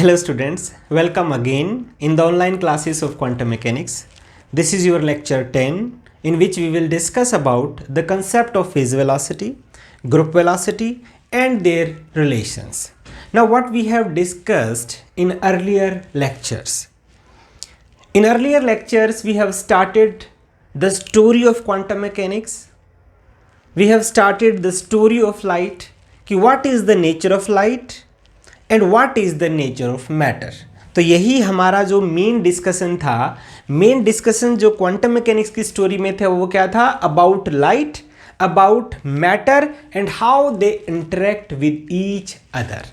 Hello students, welcome again in the online classes of quantum mechanics. This is your lecture 10 in which we will discuss about the concept of phase velocity, group velocity and their relations. Now what we have discussed in earlier lectures. In earlier lectures we have started the story of quantum mechanics. We have started the story of light, कि what is the nature of light and what is the nature of matter. तो यही हमारा जो main discussion था. Main discussion जो quantum mechanics की story में था वो क्या था? About light, about matter and how they interact with each other.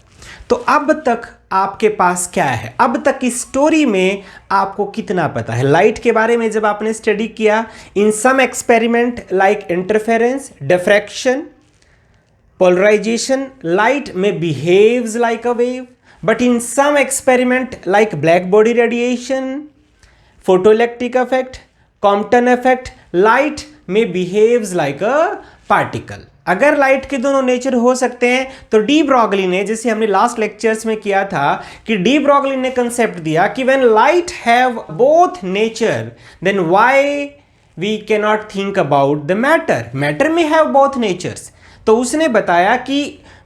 तो अब तक आपके पास क्या है? अब तक की स्टोरी में आपको कितना पता है लाइट के बारे में? जब आपने स्टडी किया in some experiment like interference, diffraction, polarization, light may behaves like a wave, but in some experiment like black body radiation, photoelectric effect, Compton effect, light may behaves like a particle. अगर light के दोनों nature हो सकते हैं तो de Broglie ने, जैसे हमने लास्ट लेक्चर्स में किया था, कि डी ब्रॉगली ने कंसेप्ट दिया कि when light have both nature then why we can not think about the matter. Matter में हैव बोथ नेचर्स. तो उसने बताया कि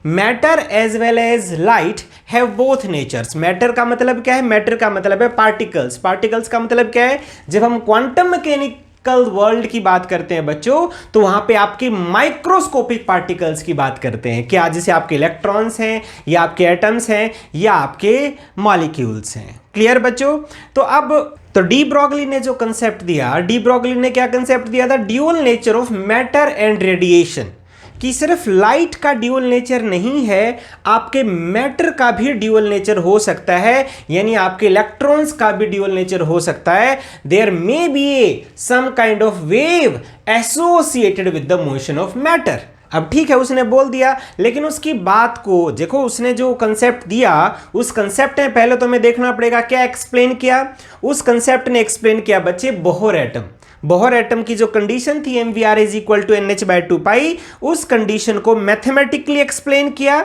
matter as well as light have both natures. Matter का मतलब क्या है? मैटर का मतलब है पार्टिकल्स. पार्टिकल्स का मतलब क्या है? जब हम क्वांटम मैकेनिकल वर्ल्ड की बात करते हैं बच्चों, तो वहां पे आपके माइक्रोस्कोपिक पार्टिकल्स की बात करते हैं. क्या? जैसे आपके इलेक्ट्रॉन्स हैं, या आपके एटम्स हैं, या आपके मॉलिक्यूल्स हैं. क्लियर बच्चों? तो डी ब्रॉगली ने जो कंसेप्ट दिया, डी ब्रॉगली ने क्या कंसेप्ट दिया था? Dual nature of matter and radiation. कि सिर्फ लाइट का ड्यूअल नेचर नहीं है, आपके मैटर का भी ड्यूअल नेचर हो सकता है, यानी आपके इलेक्ट्रॉन्स का भी ड्यूअल नेचर हो सकता है. There may be some kind of wave associated with the motion of matter. अब ठीक है, उसने बोल दिया, लेकिन उसकी बात को देखो, उसने जो कंसेप्ट दिया उस कंसेप्ट में पहले तो हमें देखना पड़ेगा क्या एक्सप्लेन किया. उस कंसेप्ट ने एक्सप्लेन किया बच्चे बोहर एटम. बोहर एटम की जो कंडीशन थी mvr is equal to nh/2 pi, उस कंडीशन को मैथमेटिकली एक्सप्लेन किया.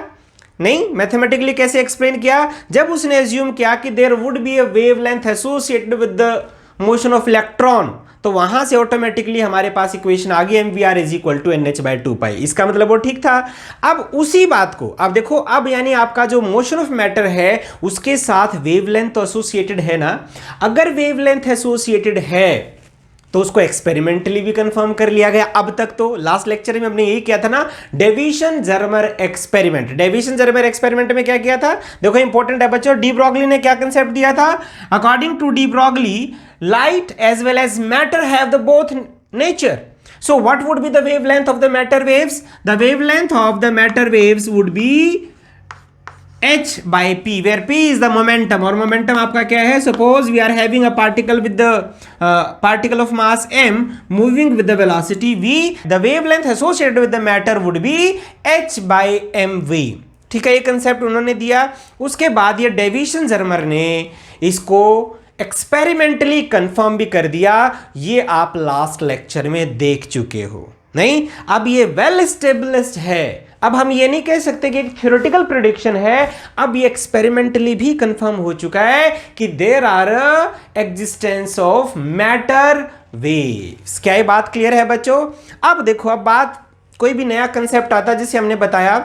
नहीं, मैथमेटिकली कैसे एक्सप्लेन किया? जब उसने एज्यूम किया कि there would be a wavelength associated with the motion of electron, तो वहां से ऑटोमेटिकली हमारे पास इक्वेशन आ गई mvr is equal to nh/2 pi. इसका मतलब वो ठीक था. अब उसी बात को अब देखो, अब यानी आपका जो मोशन ऑफ मैटर है उसके साथ वेवलेंथ तो एसोसिएटेड है ना. अगर वेवलेंथ एसोसिएटेड है तो उसको एक्सपेरिमेंटली भी कंफर्म कर लिया गया. अब तक तो लास्ट लेक्चर में हमने यही किया था ना, Davisson Germer experiment. Davisson Germer experiment में क्या किया था? देखो इंपॉर्टेंट है बच्चों, डी ब्रॉगली ने क्या कंसेप्ट दिया था? According to de Broglie, light as well as matter have the both nature. So what would be the wavelength of the matter waves? The wavelength of the matter waves would be h by p, where p is the momentum. और momentum आपका क्या है? Suppose we are having a particle with the particle of mass m moving with the velocity v, the wavelength associated with the matter would be h by mv. ठीक है, ये concept उन्होंने दिया. उसके बाद ये डेविसन जर्मर ने इसको एक्सपेरिमेंटली कंफर्म भी कर दिया. ये आप लास्ट लेक्चर में देख चुके हो. नहीं, अब ये वेल एस्टेब्लिश्ड है. अब हम ये नहीं कह सकते कि एक थ्योरेटिकल प्रेडिक्शन है, अब ये एक्सपेरिमेंटली भी कंफर्म हो चुका है कि there are existence of matter waves. क्या ये बात क्लियर है बच्चों? अब देखो, अब बात, कोई भी नया कंसेप्ट आता है, जैसे हमने बताया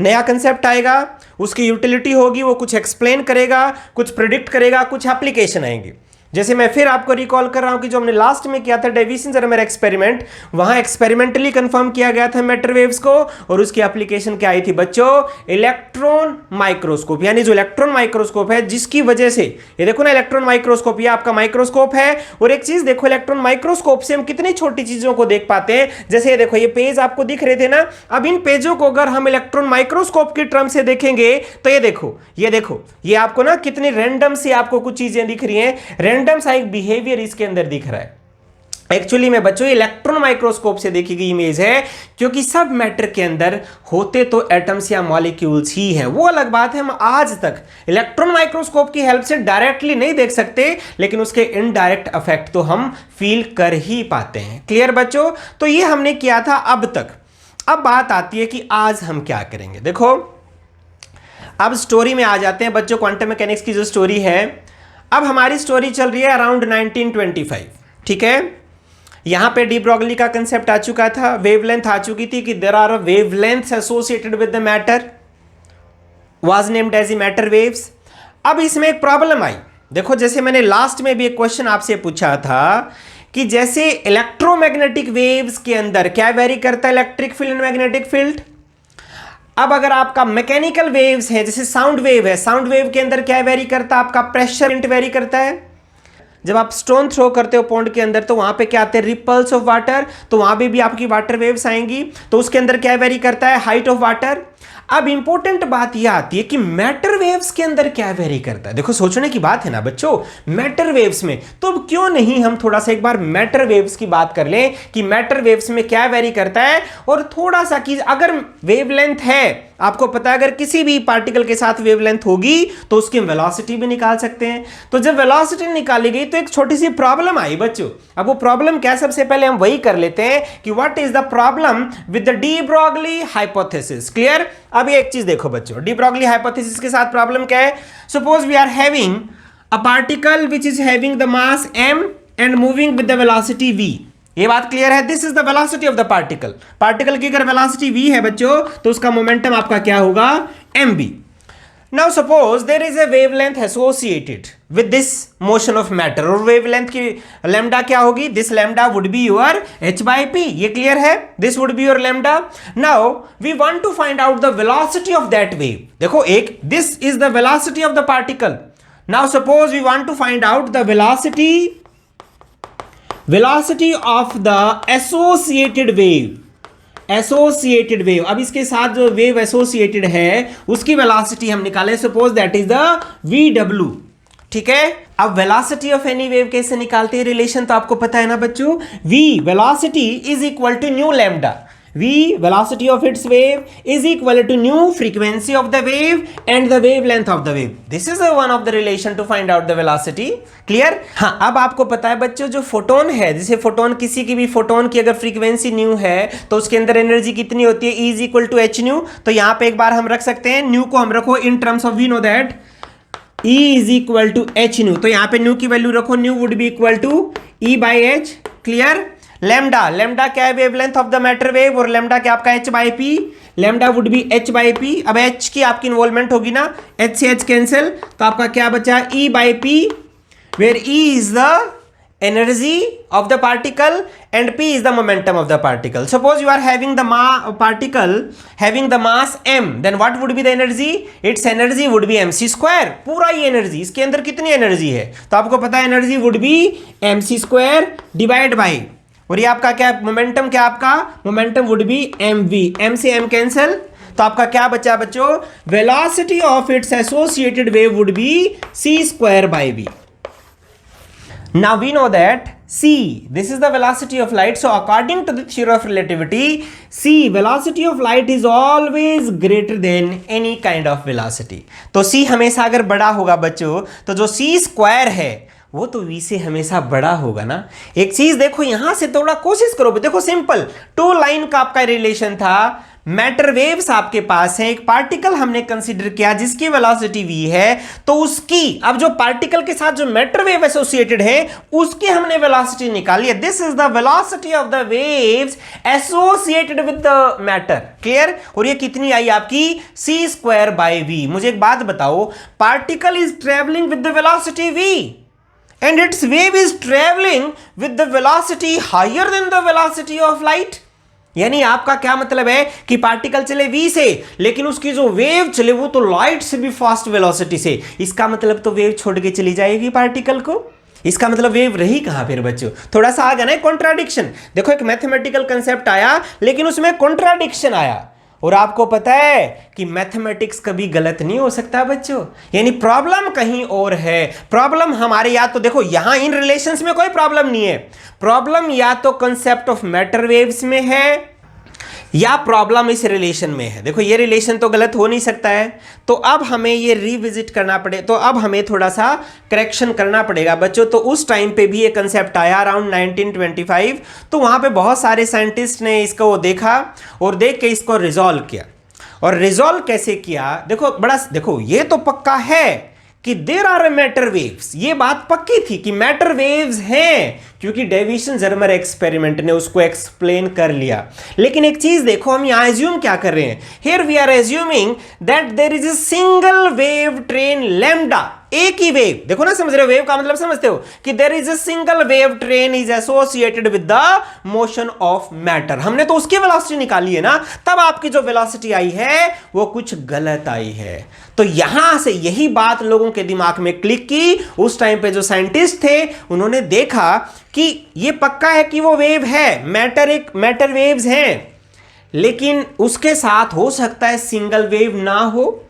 नया कंसेप्ट आएगा, उसकी यूटिलिटी होगी, वो कुछ एक्सप्लेन करेगा, कुछ प्रेडिक्ट करेगा, कुछ एप्लीकेशन आएंगे. जैसे मैं फिर आपको रिकॉल कर रहा हूं कि जो हमने लास्ट में किया था डेविसन जर्मर एक्सपेरिमेंट, वहां एक्सपेरिमेंटली कंफर्म किया गया था मैटर वेव्स को, और उसकी एप्लीकेशन क्या आई थी बच्चों? Electron microscope. यानी जो इलेक्ट्रॉन माइक्रोस्कोप है, जिसकी वजह से, ये देखो ना, इलेक्ट्रॉन माइक्रोस्कोप, ये आपका माइक्रोस्कोप है. और एक चीज देखो, इलेक्ट्रॉन माइक्रोस्कोप से हम कितनी छोटी चीजों को देख पाते हैं. जैसे ये देखो, ये पेज आपको दिख रहे थे ना, अब इन पेजों को अगर हम इलेक्ट्रॉन माइक्रोस्कोप की टर्म से देखेंगे तो ये देखो, ये आपको ना कितनी रैंडम सी आपको कुछ चीजें दिख रही हैं. रैंडम सा एक बिहेवियर इसके अंदर दिख रहा है. एक्चुअली में बच्चों इलेक्ट्रॉन माइक्रोस्कोप से देखी गई इमेज है, क्योंकि सब मैटर के अंदर होते तो एटम्स या मॉलिक्यूल्स ही हैं. वो अलग बात है, हम आज तक इलेक्ट्रॉन माइक्रोस्कोप की हेल्प से डायरेक्टली नहीं देख सकते, लेकिन उसके इनडायरेक्ट इफेक्ट तो हम फील कर ही पाते हैं. क्लियर बच्चों? तो ये हमने किया था अब तक. अब बात आती है कि आज हम क्या करेंगे. देखो, अब स्टोरी में आ जाते हैं बच्चों, क्वांटम मैकेनिक्स की जो स्टोरी है। अब हमारी स्टोरी चल रही है अराउंड 1925, ठीक है। यहां पे डी ब्रॉगली का कंसेप्ट आ चुका था, वेवलेंथ आ चुकी थी कि there are wavelengths associated with the matter, was named as matter waves. अब इसमें एक प्रॉब्लम आई, देखो जैसे मैंने लास्ट में भी एक क्वेश्चन आपसे पूछा था कि जैसे इलेक्ट्रोमैग्नेटिक वेव्स के अंदर क्या वेरी करता है, electric field and magnetic field. अब अगर आपका मैकेनिकल वेव्स है, जैसे साउंड वेव है, साउंड वेव के अंदर क्या वेरी करता है, आपका प्रेशर वेरी करता है। जब आप स्टोन थ्रो करते हो पॉन्ड के अंदर तो वहां पे क्या आते हैं, रिपल्स ऑफ वाटर, तो वहां पे भी आपकी वाटर वेव्स आएंगी, तो उसके अंदर क्या वेरी करता है, हाइट ऑफ वाटर। अब इंपॉर्टेंट बात यह आती है कि मैटर वेव्स के अंदर क्या वेरी करता है। देखो सोचने की बात है ना बच्चों, मैटर वेव्स में, तो अब क्यों नहीं हम थोड़ा सा एक बार मैटर वेव्स की बात कर लें कि मैटर वेव्स में क्या वेरी करता है। और थोड़ा सा कि अगर वेवलेंथ है, आपको पता है अगर किसी भी पार्टिकल के साथ वेवलेंथ होगी तो उसकी वेलोसिटी भी निकाल सकते हैं। तो जब वेलोसिटी निकाली गई तो एक छोटी सी प्रॉब्लम आई बच्चों। अब वो प्रॉब्लम क्या, सबसे पहले हम वही कर लेते हैं कि what is the problem with the D Broglie hypothesis. Clear. अब एक चीज देखो बच्चों, डी ब्रॉगली हाइपोथेसिस के साथ प्रॉब्लम क्या है। Suppose we are having a particle which is having the mass m and moving with the velocity v। ये बात क्लियर है, this is the velocity of the particle. Particle की अगर velocity v है बच्चों तो उसका मोमेंटम आपका क्या होगा, mv। Now suppose there is a wavelength associated with this motion of matter, और वेवलेंथ की लैम्डा क्या होगी, this lambda would be your h/p। ये क्लियर है, this would be your lambda. Now we want to find out the velocity of that wave. देखो एक, this is the velocity of the particle. Now suppose we want to find out the velocity of the associated wave, associated wave. अब इसके साथ जो wave associated है उसकी velocity हम निकालें, suppose that is the VW, ठीक है। अब वेलोसिटी ऑफ एनी वेव कैसे निकालते हैं, रिलेशन तो आपको पता है ना बच्चों, V velocity is equal to nu lambda. V velocity of its wave is equal to new frequency of the wave and the wavelength of the wave. This is one of the relation to find out the velocity. Clear? हाँ, अब आपको पता है बच्चों जो photon है, जैसे photon, किसी की भी फोटोन की अगर फ्रीक्वेंसी न्यू है तो उसके अंदर एनर्जी कितनी होती है, E is equal to h nu. तो यहाँ पे एक बार हम रख सकते हैं, न्यू को हम रखो in terms of, we know that E is equal to h nu. तो यहाँ पे न्यू की वैल्यू रखो, nu would be equal to E by h। Clear. Lambda, lambda क्या है, wavelength of the matter wave, और लैम्डा क्या आपका h/p, lambda would B h/p। अब h की आपकी इन्वॉल्वमेंट होगी ना, h से h कैंसिल, तो आपका क्या बचा, E/p, where E is the energy of the particle and p is the momentum of the particle. Suppose you are having the particle having the mass m, then what would be the energy? Its energy would be mc square। पूरा ये energy, इसके अंदर कितनी energy है तो आपको पता है, energy would be mc square divide by, और ये आपका क्या मोमेंटम, क्या आपका momentum would be mv, m से m कैंसिल, तो आपका क्या बचा बच्चों, velocity of its associated wave would B c square by v। Now we know that c, this is the velocity of light. So according to the theory of relativity, c, velocity of light is always greater than any kind of velocity। तो c हमेशा अगर बड़ा होगा बच्चों तो जो c square है वो तो v से हमेशा बड़ा होगा ना। एक चीज देखो, यहां से थोड़ा कोशिश करो, देखो सिंपल टू लाइन का आपका रिलेशन था, मैटर वेव्स आपके पास है, एक पार्टिकल हमने कंसीडर किया जिसकी वेलोसिटी v है, तो उसकी, अब जो पार्टिकल के साथ जो मैटर वेव एसोसिएटेड है उसकी हमने वेलोसिटी निकाली है। This is the velocity of the waves associated with the matter. Clear. और ये कितनी आई आपकी, c स्क्वायर बाय v। मुझे एक बात बताओ, particle is travelling with the velocity v and its wave is traveling with the velocity higher than the velocity of light। यानी आपका क्या मतलब है कि पार्टिकल चले v से, लेकिन उसकी जो वेव चले वो तो लाइट से भी फास्ट वेलोसिटी से। इसका मतलब तो वेव छोड़ के चली जाएगी पार्टिकल को, इसका मतलब वेव रही कहां फिर बच्चों, थोड़ा सा आ गया ना कॉन्ट्राडिक्शन। देखो एक मैथमेटिकल कंसेप्ट आया लेकिन उसमें कॉन्ट्राडिक्शन आया, और आपको पता है कि मैथमेटिक्स कभी गलत नहीं हो सकता बच्चों, यानी प्रॉब्लम कहीं और है। प्रॉब्लम हमारे, या तो देखो यहां इन रिलेशंस में कोई प्रॉब्लम नहीं है, प्रॉब्लम या तो कंसेप्ट ऑफ मैटर वेव्स में है या प्रॉब्लम इस रिलेशन में है। देखो ये रिलेशन तो गलत हो नहीं सकता है, तो अब हमें ये रिविजिट करना पड़े, तो अब हमें थोड़ा सा करेक्शन करना पड़ेगा बच्चों। तो उस टाइम पे भी ये कंसेप्ट आया अराउंड 1925, तो वहाँ पे बहुत सारे साइंटिस्ट ने इसको देखा और देख के इसको रिजॉल्व किया, और रिजॉल्व कैसे किया, देखो ये तो पक्का है कि देर आर मैटर वेव्स, ये बात पक्की थी कि मैटर वेव्स हैं, क्योंकि डेविसन जर्मर एक्सपेरिमेंट ने उसको एक्सप्लेन कर लिया। लेकिन एक चीज देखो, हम यहां एज्यूम क्या कर रहे हैं, here we are assuming that there is a single wave train lambda, एक ही वेव, देखो ना, समझ रहे हो, वेव का मतलब समझते हो कि there is a single wave train is associated with the motion of matter. हमने तो उसकी वेलोसिटी निकाली है ना, तब आपकी जो वेलोसिटी आई है वो कुछ गलत आई है। तो यहां से यही बात लोगों के दिमाग में क्लिक की। उस टाइम पे जो साइंटिस्ट थे उन्होंने देखा कि ये पक्का है कि वो वेव है, मैटर वेव्स हैं, लेकिन उसके साथ हो सकता है सिंगल वेव ना हो।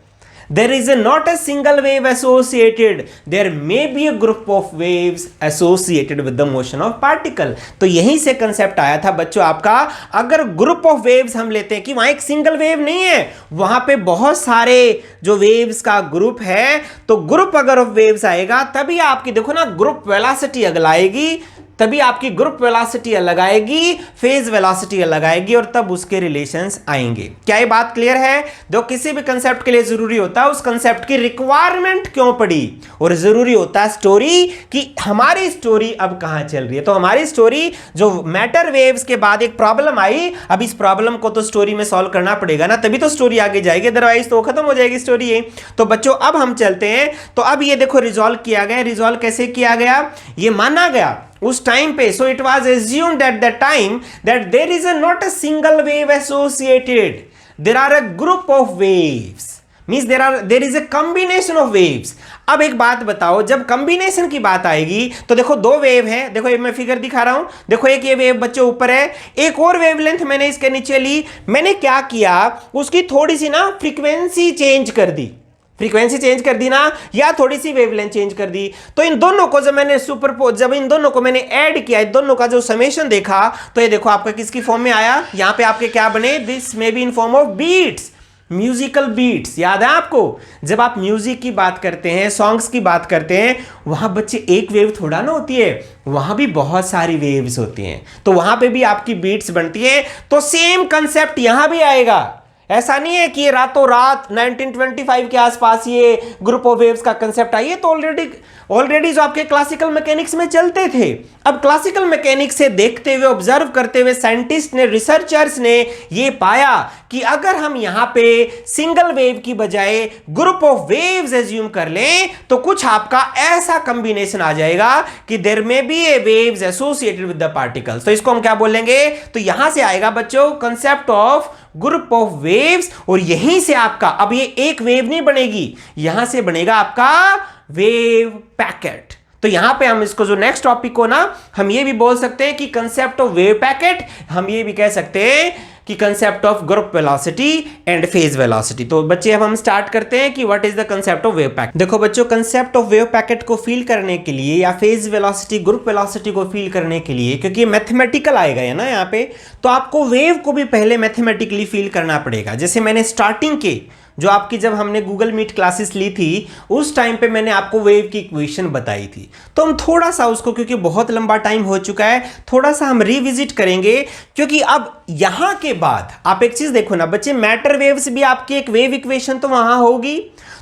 There is not a single wave associated. There may be a group of waves associated with the motion of particle. तो यहीं से कंसेप्ट आया था बच्चों आपका, अगर ग्रुप ऑफ वेव्स हम लेते हैं कि वहां एक सिंगल वेव नहीं है, वहां पे बहुत सारे जो वेव्स का ग्रुप है, तो ग्रुप अगर ऑफ वेव्स आएगा तभी आपकी देखो ना ग्रुप वेलोसिटी अलग आएगी, तभी आपकी ग्रुप वेलोसिटी अलग आएगी, फेज वेलोसिटी अलग आएगी, और तब उसके रिलेशंस आएंगे। क्या ये बात क्लियर है? जो किसी भी कंसेप्ट के लिए जरूरी होता है उस कंसेप्ट की रिक्वायरमेंट क्यों पड़ी, और जरूरी होता है स्टोरी कि हमारी स्टोरी अब कहां चल रही है। तो हमारी स्टोरी जो मैटर वेव्स के बाद एक प्रॉब्लम आई, अब इस प्रॉब्लम को तो स्टोरी में सॉल्व करना पड़ेगा ना, तभी तो स्टोरी आगे जाएगी, अदरवाइज तो खत्म हो जाएगी स्टोरी ये। तो बच्चों अब हम चलते हैं, तो अब ये देखो रिजॉल्व किया गया। रिजॉल्व कैसे किया गया, ये माना गया उस टाइम पे, so it was assumed at that time that there is not a single wave associated, there are a group of waves, means there is a combination of waves। अब एक बात बताओ, जब कॉम्बिनेशन की बात आएगी तो देखो दो वेव है, देखो ये मैं फिगर दिखा रहा हूं, देखो एक ये वेव बच्चों ऊपर है, एक और वेवलेंथ मैंने इसके नीचे ली। मैंने क्या किया, उसकी थोड़ी सी ना फ्रीक्वेंसी चेंज कर दी, फ्रीक्वेंसी चेंज कर दी ना, या थोड़ी सी वेवलेंथ चेंज कर दी। तो इन दोनों को जब इन दोनों को मैंने ऐड किया, इन दोनों का जो समेशन देखा, तो ये देखो आपका किसकी फॉर्म में आया, यहां पे आपके क्या बने, this may be in form of beats, musical beats. याद है आपको, जब आप म्यूजिक की बात करते हैं, सॉन्ग्स की बात करते हैं, वहां बच्चे एक वेव थोड़ा ना होती है, वहां भी बहुत सारी वेव्स होती हैं, तो वहां पे भी आपकी बीट्स बनती है। तो सेम कंसेप्ट यहां भी आएगा। ऐसा नहीं है कि ये रातों रात 1925 के आसपास ये ग्रुप ऑफ वेव्स का कंसेप्ट आई, ये तो ऑलरेडी जो आपके क्लासिकल मैकेनिक्स में चलते थे। अब क्लासिकल मैकेनिक्स से देखते हुए, ऑब्जर्व करते हुए साइंटिस्ट ने, रिसर्चर्स ने ये पाया कि अगर हम यहां पे सिंगल वेव की बजाय ग्रुप ऑफ वेव्स एज्यूम कर लें, तो कुछ आपका ऐसा कॉम्बिनेशन आ जाएगा कि there may be a waves associated with the particles. तो इसको हम क्या बोलेंगे, तो यहां से आएगा बच्चों concept of group of waves, और यहीं से आपका अब ये एक वेव नहीं बनेगी, यहां से बनेगा आपका वेव पैकेट। तो यहां पे हम इसको जो नेक्स्ट टॉपिक को ना, हम ये भी बोल सकते हैं कि कंसेप्ट ऑफ वेव पैकेट, हम ये भी कह सकते हैं कि concept of group velocity and phase velocity. तो बच्चे अब हम स्टार्ट करते हैं कि what is the concept of wave packet. देखो बच्चों, कंसेप्ट ऑफ वेव पैकेट को फील करने के लिए, या फेज वेलोसिटी, ग्रुप वेलोसिटी को फील करने के लिए, क्योंकि ये मैथमेटिकल आएगा है ना यहाँ पे, तो आपको वेव को भी पहले मैथमेटिकली फील करना पड़ेगा। जैसे मैंने स्टार्टिंग के जो आपकी, जब हमने गूगल मीट क्लासेस ली थी, उस टाइम पे मैंने आपको वेव की इक्वेशन बताई थी। तो हम थोड़ा सा उसको, क्योंकि बहुत लंबा टाइम हो चुका है, थोड़ा सा हम रिविजिट करेंगे, क्योंकि अब यहां के बाद आप एक चीज देखो ना बच्चे, मैटर वेव्स भी आपकी एक वेव इक्वेशन तो वहां होगी,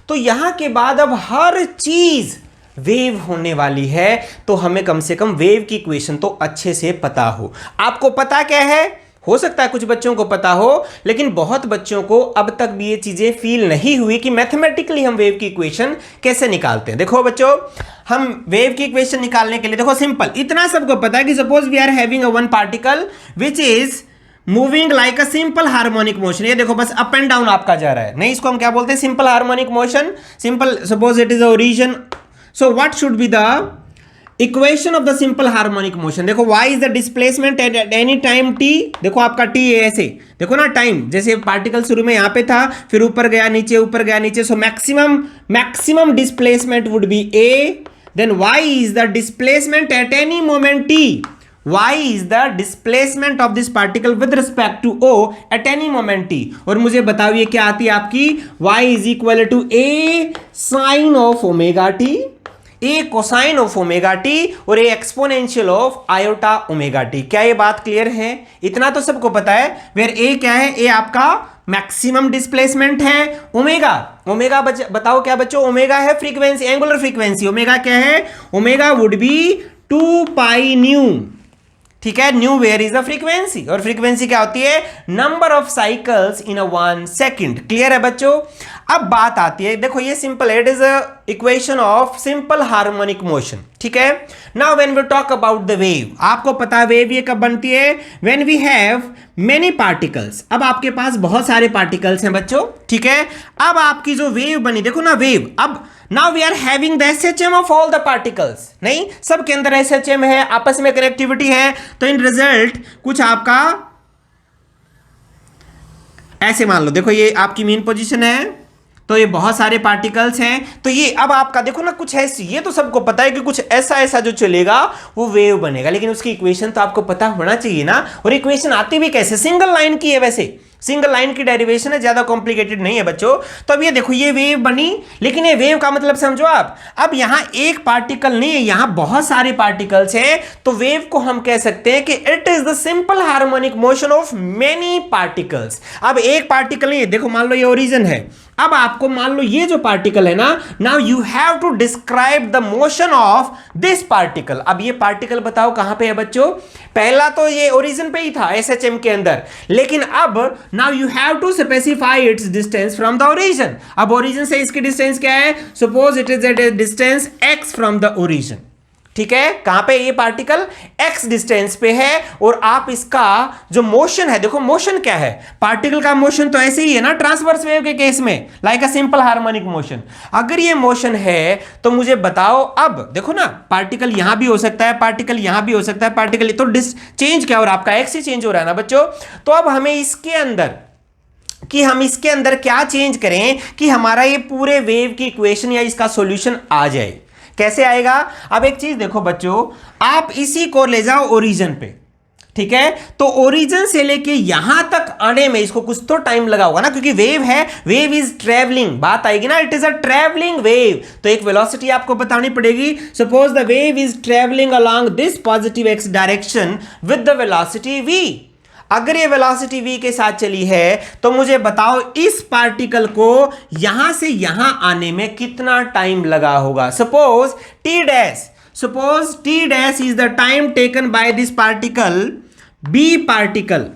तो यहां के बाद अब हर चीज वेव होने वाली है, तो हमें कम से कम वेव की इक्वेशन तो अच्छे से पता हो। आपको पता क्या है, हो सकता है कुछ बच्चों को पता हो, लेकिन बहुत बच्चों को अब तक भी ये चीजें फील नहीं हुई कि मैथमेटिकली हम वेव की इक्वेशन कैसे निकालते हैं। देखो बच्चों, हम वेव की इक्वेशन निकालने के लिए, देखो सिंपल, इतना सबको पता है कि suppose we are having a one particle which is moving like a simple harmonic motion. ये देखो बस अप एंड डाउन आपका जा रहा है, नहीं, इसको हम क्या बोलते हैं, simple harmonic motion. Simple, suppose it is a origin, so what should be the equation of the simple harmonic motion. देखो y is the displacement at any time t, देखो आपका t है ऐसे, देखो ना टाइम, जैसे पार्टिकल शुरू में यहां पे था, फिर ऊपर गया नीचे, ऊपर गया नीचे, so maximum displacement would be a, then y is the displacement at any moment t, y is the displacement of this particle with respect to o at any moment t। और मुझे बताओ ये क्या आती है आपकी, y is equal to a sin of omega t, a cosine of omega t, और a exponential of iota omega t। क्या ये बात क्लियर है? इतना तो सबको पता है। वेयर a क्या है, a आपका मैक्सिमम डिस्प्लेसमेंट है ओमेगा। ओमेगा बताओ क्या बच्चों, ओमेगा है फ्रीक्वेंसी, एंगुलर फ्रीक्वेंसी। ओमेगा क्या है, omega would be 2 pi nu. ठीक है, nu where is the frequency, और फ्रीक्वेंसी क्या होती है, number of cycles in a 1 second. Clear है बच्चों। अब बात आती है, देखो ये सिंपल है, it is a equation of simple harmonic motion. ठीक है, now when we talk about the wave, आपको पता है वेव ये कब बनती है, when we have many particles. अब आपके पास बहुत सारे पार्टिकल्स हैं बच्चों। ठीक है, अब आपकी जो वेव बनी, देखो ना वेव, अब now we are having the SHM of all the particles. नहीं, सबके अंदर एसएचएम है, आपस में कनेक्टिविटी है, तो इन रिजल्ट कुछ आपका ऐसे मान लो, देखो ये आपकी मेन पोजीशन है, तो ये बहुत सारे पार्टिकल्स हैं, तो ये अब आपका देखो ना कुछ ऐसी, ये तो सबको पता है कि कुछ ऐसा ऐसा जो चलेगा वो वेव बनेगा, लेकिन उसकी इक्वेशन तो आपको पता होना चाहिए ना। और इक्वेशन आती भी कैसे, सिंगल लाइन की है, वैसे सिंगल लाइन की डेरिवेशन है, ज्यादा कॉम्प्लिकेटेड नहीं है बच्चों। तो अब ये देखो ये वेव बनी, लेकिन ये वेव का मतलब समझो आप, अब यहां एक पार्टिकल नहीं है, यहां बहुत सारे पार्टिकल्स हैं, तो वेव को हम कह सकते हैं कि it is the simple harmonic motion of many particles. अब एक पार्टिकल नहीं है, देखो मान लो ये ओरिजिन है, अब आपको मान लो ये जो पार्टिकल है ना, now you have to describe the motion of this particle. अब ये पार्टिकल बताओ कहां पे है बच्चों, पहला तो ये ओरिजिन पे ही था एसएचएम के अंदर, लेकिन अब now you have to specify its distance from the origin. अब ओरिजिन से इसकी डिस्टेंस क्या है, suppose it is at a distance x from the origin. ठीक है, कहां पे ये पार्टिकल x डिस्टेंस पे है, और आप इसका जो मोशन है, देखो मोशन क्या है, पार्टिकल का मोशन तो ऐसे ही है ना ट्रांसवर्स वेव के केस में, like a simple harmonic motion. अगर ये मोशन है तो मुझे बताओ, अब देखो ना पार्टिकल यहां भी हो सकता है, पार्टिकल यहां भी हो सकता है, पार्टिकल तो चेंज क्या हो रहा है, आपका x ही चेंज हो रहा है ना बच्चों। तो अब हमें इसके अंदर हम इसके अंदर क्या चेंज करें कि हमारा ये पूरे वेव की इक्वेशन या इसका सॉल्यूशन आ जाए। कैसे आएगा, अब एक चीज देखो बच्चों, आप इसी को ले जाओ ओरिजिन पे। ठीक है, तो ओरिजिन से लेके यहां तक आने में इसको कुछ तो टाइम लगा होगा ना, क्योंकि वेव है, वेव इज ट्रेवलिंग, बात आएगी ना, it is a travelling wave, तो एक वेलोसिटी आपको बतानी पड़ेगी। Suppose the wave is travelling along this positive x direction with the velocity v। अगर ये वेलोसिटी v के साथ चली है तो मुझे बताओ इस पार्टिकल को यहां से यहां आने में कितना टाइम लगा होगा। Suppose t dash is the time taken by this particle b particle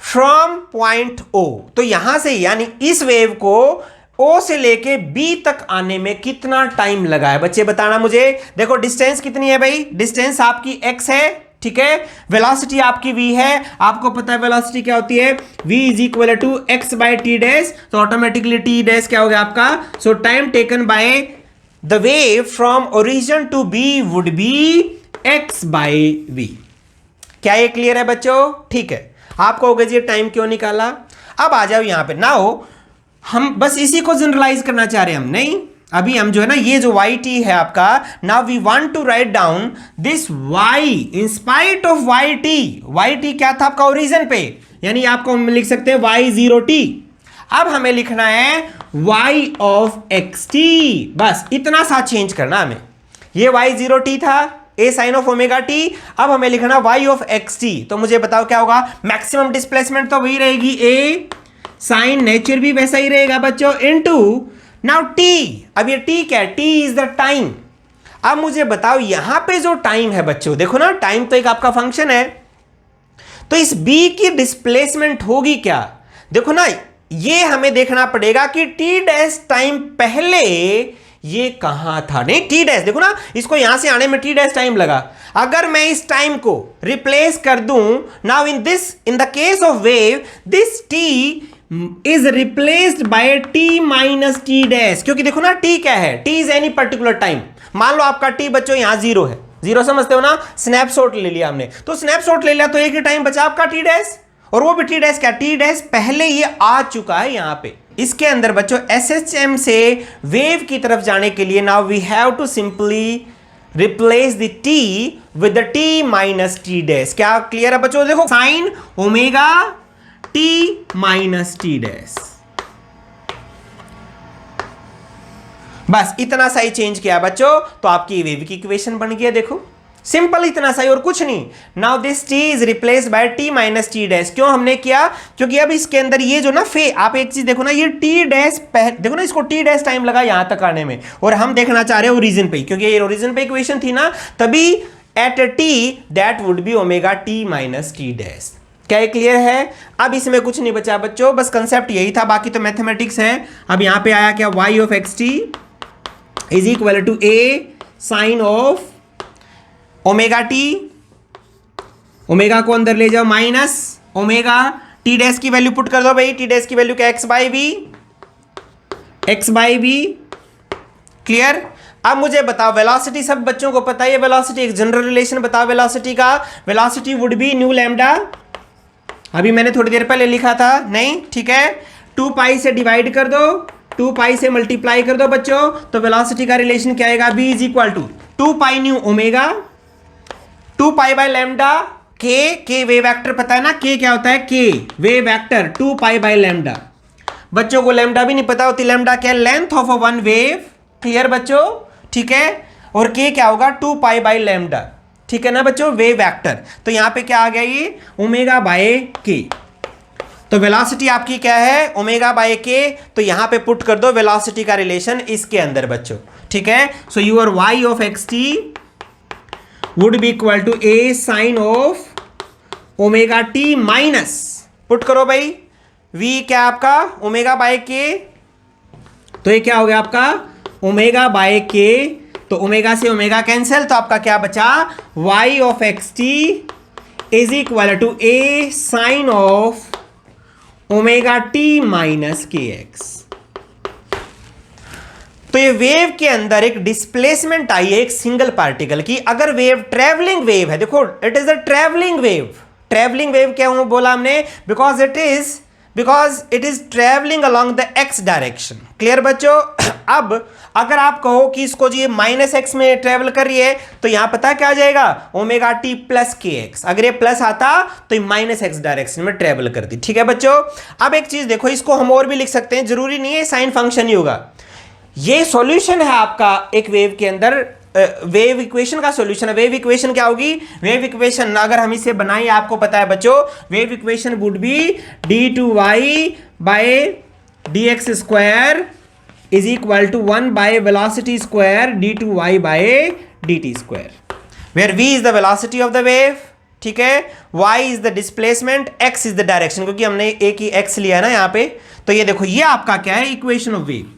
from point o। तो यहां से यानी इस वेव को O से लेके B तक आने में कितना टाइम लगा है बच्चे, बताना मुझे। देखो डिस्टेंस कितनी है भाई, डिस्टेंस आपकी x है, ठीक है, वेलोसिटी आपकी v है, आपको पता है वेलोसिटी क्या होती है, v is equal to x by t dash, तो ऑटोमेटिकली t डैश क्या हो गया आपका, so time taken by the wave from origin to b would be x by v। क्या ये क्लियर है बच्चों, ठीक है, आपको होगा जी टाइम क्यों निकाला। अब आ जाओ यहां पे, नाउ हम बस इसी को जनरलाइज करना चाह रहे हैं हम, नहीं अभी हम जो है ना ये जो yt है आपका, now we want to write down this y in spite of yt क्या था आपका ओरिजिन पे, यानी आपको हम लिख सकते हैं y0t। अब हमें लिखना है y ऑफ xt, बस इतना सा चेंज करना हमें, ये y0t था a sine of omega t, अब हमें लिखना y ऑफ xt। तो मुझे बताओ क्या होगा, मैक्सिमम डिस्प्लेसमेंट तो वही रहेगी a, साइन नेचर भी वैसा ही रहेगा बच्चों, इनटू नाउ t। अब ये t क्या है, t इज द टाइम। अब मुझे बताओ यहां पे जो टाइम है बच्चों, देखो ना टाइम तो एक आपका फंक्शन है, तो इस b की डिस्प्लेसमेंट होगी क्या, देखो ना ये हमें देखना पड़ेगा कि t डैश टाइम पहले ये कहां था, नहीं t डैश देखो ना, इसको यहां से आने में t डैश टाइम लगा, अगर मैं इस टाइम को रिप्लेस कर दूं, now in the case of wave this t is replaced by t minus t dash, क्योंकि देखो ना t क्या है, t is any particular time. मान लो आपका t बच्चों यहां 0 है, 0 समझते हो ना, स्नैपशॉट ले लिया हमने, तो स्नैपशॉट ले लिया तो एक ही टाइम बचा आपका t डैश, और वो भी t डैश क्या, t डैश पहले ये आ चुका है यहां पे। इसके अंदर बच्चों एसएचएम से वेव की तरफ जाने के लिए now we have to simply replace the t with the t minus t dash. क्या क्लियर है बच्चों, देखो sine omega t minus t dash, बस इतना सा ही चेंज किया बच्चों, तो आपकी वेव की इक्वेशन बन गया। देखो सिंपल इतना सही और कुछ नहीं। Now this t is replace by t minus t dash. क्यों हमने किया? क्योंकि अब इसके अंदर ये जो ना आप एक चीज देखो ना, ये t डैश देखो ना, इसको t डैश टाइम लगा यहां तक आने में, और हम देखना चाह रहे हैं ओरिजिन पे, क्योंकि ये ओरिजिन पे इक्वेशन थी ना, तभी at t that would be omega t minus t dash. क्या ये क्लियर है? अब इसमें कुछ नहीं बचा बच्चों, बस कंसेप्ट यही था, बाकी तो मैथमेटिक्स है। अब यहां पे आया क्या? y of x t is equal to a sine of omega t, omega को अंदर ले जाओ, माइनस ओमेगा टी डैश की वैल्यू पुट कर दो भाई, टी डैश की वैल्यू क्या? X by b. क्लियर? अब मुझे बताओ वेलोसिटी, सब बच्चों को पता है वेलोसिटी, एक जनरल रिलेशन बताओ वेलोसिटी का। Velocity would B new lambda, अभी मैंने थोड़ी देर पहले लिखा था, नहीं? ठीक है, 2 पाई से डिवाइड कर दो, 2 पाई से मल्टीप्लाई कर दो बच्चों, तो वेलोसिटी का रिलेशन क्या आएगा? b is equal to 2 pi nu omega 2 pi by lambda k wave vector पता है ना, के क्या होता है? K wave vector 2 pi by lambda. बच्चों को लैम्डा भी नहीं पता होती, लैम्डा क्या? Length of a one wave. Clear बच्चों? ठीक है, और के क्या होगा? 2 पाई बाय लैम्डा। ठीक है ना बच्चों, वेव वेक्टर। तो यहां पे क्या आ गया? ये ओमेगा बाय के। तो वेलोसिटी आपकी क्या है? ओमेगा बाय के। तो यहां पे पुट कर दो वेलोसिटी का रिलेशन इसके अंदर बच्चों। ठीक है, so your y of x t would be equal to a sine of omega t minus, put करो भाई, v क्या आपका? ओमेगा बाय के। तो ये क्या हो गया आपका? ओमेगा बाय के। तो ओमेगा से ओमेगा कैंसिल, तो आपका क्या बचा? y of x t is equal to a sine of omega t minus k x. तो ये वेव के अंदर एक डिस्प्लेसमेंट आई है एक सिंगल पार्टिकल की। अगर वेव ट्रेवलिंग वेव है, देखो it is a travelling wave. Travelling wave क्या हूं बोला हमने? Because it is travelling along the x direction. Clear बच्चों? अब अगर आप कहो कि इसको जी माइनस एक्स में ट्रेवल कर रही है, तो यहां पता क्या आ जाएगा? ओमेगा टी प्लस के एक्स। अगर ये प्लस आता तो ये माइनस एक्स डायरेक्शन में ट्रेवल करती। ठीक है बच्चों? अब एक चीज देखो, इसको हम और भी लिख सकते हैं, जरूरी नहीं है साइन फंक्शन ही होगा। ये सॉल्यूशन है आपका एक वेव के अंदर, वेव इक्वेशन का सॉल्यूशन है। वेव इक्वेशन क्या होगी? वेव इक्वेशन अगर हम इसे बनाएं, आपको पता है बच्चों, wave equation would be d2y by dx square is equal to 1 by velocity square d2y by dt square, where v is the velocity of the wave. ठीक है, y is the displacement, x is the direction, क्योंकि हमने एक ही x लिया है ना यहाँ पे। तो ये देखो, ये आपका क्या है? Equation of wave.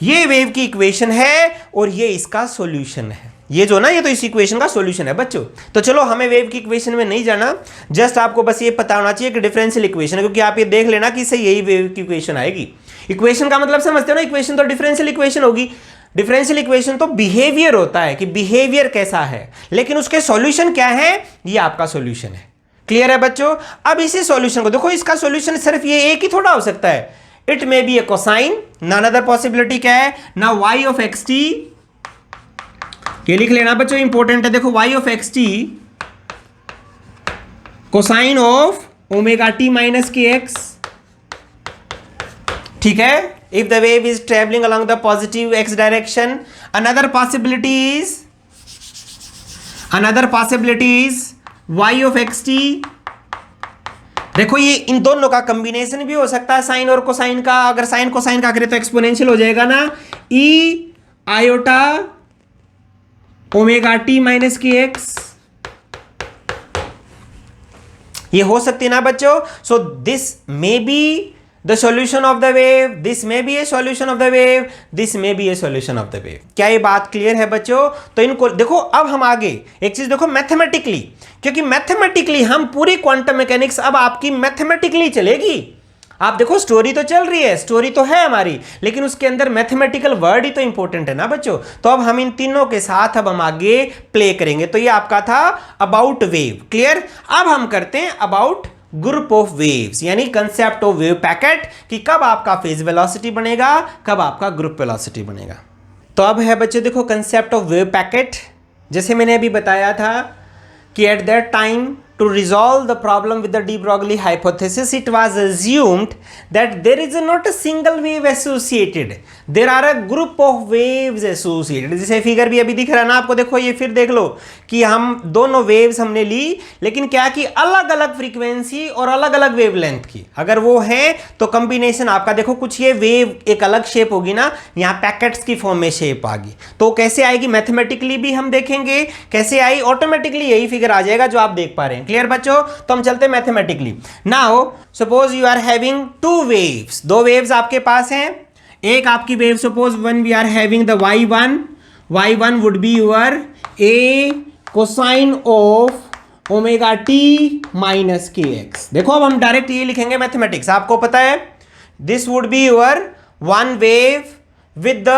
ये वेव की इक्वेशन है और ये इसका सॉल्यूशन है। ये जो ना, ये तो इस इक्वेशन का सॉल्यूशन है बच्चों। तो चलो, हमें वेव की इक्वेशन में नहीं जाना, जस्ट आपको बस ये पता होना चाहिए कि डिफरेंशियल इक्वेशन है, क्योंकि आप ये देख लेना कि इससे यही वेव की इक्वेशन आएगी। इक्वेशन का मतलब समझते हो ना? इक्वेशन तो डिफरेंशियल इक्वेशन होगी। डिफरेंशियल इक्वेशन तो बिहेवियर होता है कि बिहेवियर कैसा है, लेकिन उसके सॉल्यूशन क्या है? ये आपका सॉल्यूशन है। क्लियर है बच्चों? अब इसी सॉल्यूशन को देखो, इसका सॉल्यूशन सिर्फ ये एक ही थोड़ा हो सकता है। It may be a cosine, none other possibility क्या है ना? y ऑफ एक्स टी, ये लिख लेना बच्चों, इंपॉर्टेंट है। देखो, y of x T cosine of omega t minus k x. ठीक है, if the wave is travelling along the positive x direction. Another possibility is y of x T. देखो, ये इन दोनों का कॉम्बिनेशन भी हो सकता है, साइन और कोसाइन का। अगर साइन कोसाइन का करें तो एक्सपोनेंशियल हो जाएगा ना, ई आयोटा ओमेगा टी माइनस की एक्स। ये हो सकती है ना बच्चों? So this may be the solution of the wave, this may be A solution of the wave, this may be A solution of the wave. क्या ये बात क्लियर है बच्चों? तो इनको देखो, अब हम आगे एक चीज देखो, मैथमेटिकली, क्योंकि मैथमेटिकली हम पूरी क्वांटम मैकेनिक्स अब आपकी मैथमेटिकली चलेगी। आप देखो, स्टोरी तो चल रही है, स्टोरी तो है हमारी, लेकिन उसके अंदर मैथमेटिकल वर्ड ही तो इंपॉर्टेंट है ना बच्चों। तो अब हम इन तीनों के साथ अब हम आगे प्ले करेंगे। तो ये आपका था अबाउट वेव। क्लियर? अब हम करते हैं अबाउट ग्रुप ऑफ वेव्स, यानी कंसेप्ट ऑफ वेव पैकेट, कि कब आपका फेज वेलोसिटी बनेगा, कब आपका ग्रुप वेलोसिटी बनेगा। तो अब है बच्चों देखो कंसेप्ट ऑफ वेव पैकेट। जैसे मैंने अभी बताया था कि at that time to resolve the problem with the de Broglie hypothesis, it was assumed that there is not a single wave associated, there are a group of waves associated. जैसे figure भी अभी दिख रहा है ना आपको, देखो ये फिर देख लो कि हम दोनों वेव्स हमने ली, लेकिन क्या की अलग अलग फ्रीक्वेंसी और अलग अलग वेवलेंथ की, अगर वो है तो कॉम्बिनेशन आपका देखो कुछ ये वेव एक अलग शेप होगी ना, यहाँ पैकेट्स की फॉर्म में शेप आ गई, तो कैसे आएगी मैथमेटिकली भी हम देखेंगे, कैसे आई ऑटोमेटिकली यही फिगर आ जाएगा जो आप देख पा रहे हैं। क्लियर बच्चों, तो हम चलते हैं mathematically. Now suppose you are having two waves, दो वेव्स आपके पास हैं, एक आपकी wave suppose one we are having the y1 would be your a cosine of omega t minus k x. देखो अब हम डायरेक्ट ये लिखेंगे मैथमेटिक्स, आपको पता है this would be your one wave with the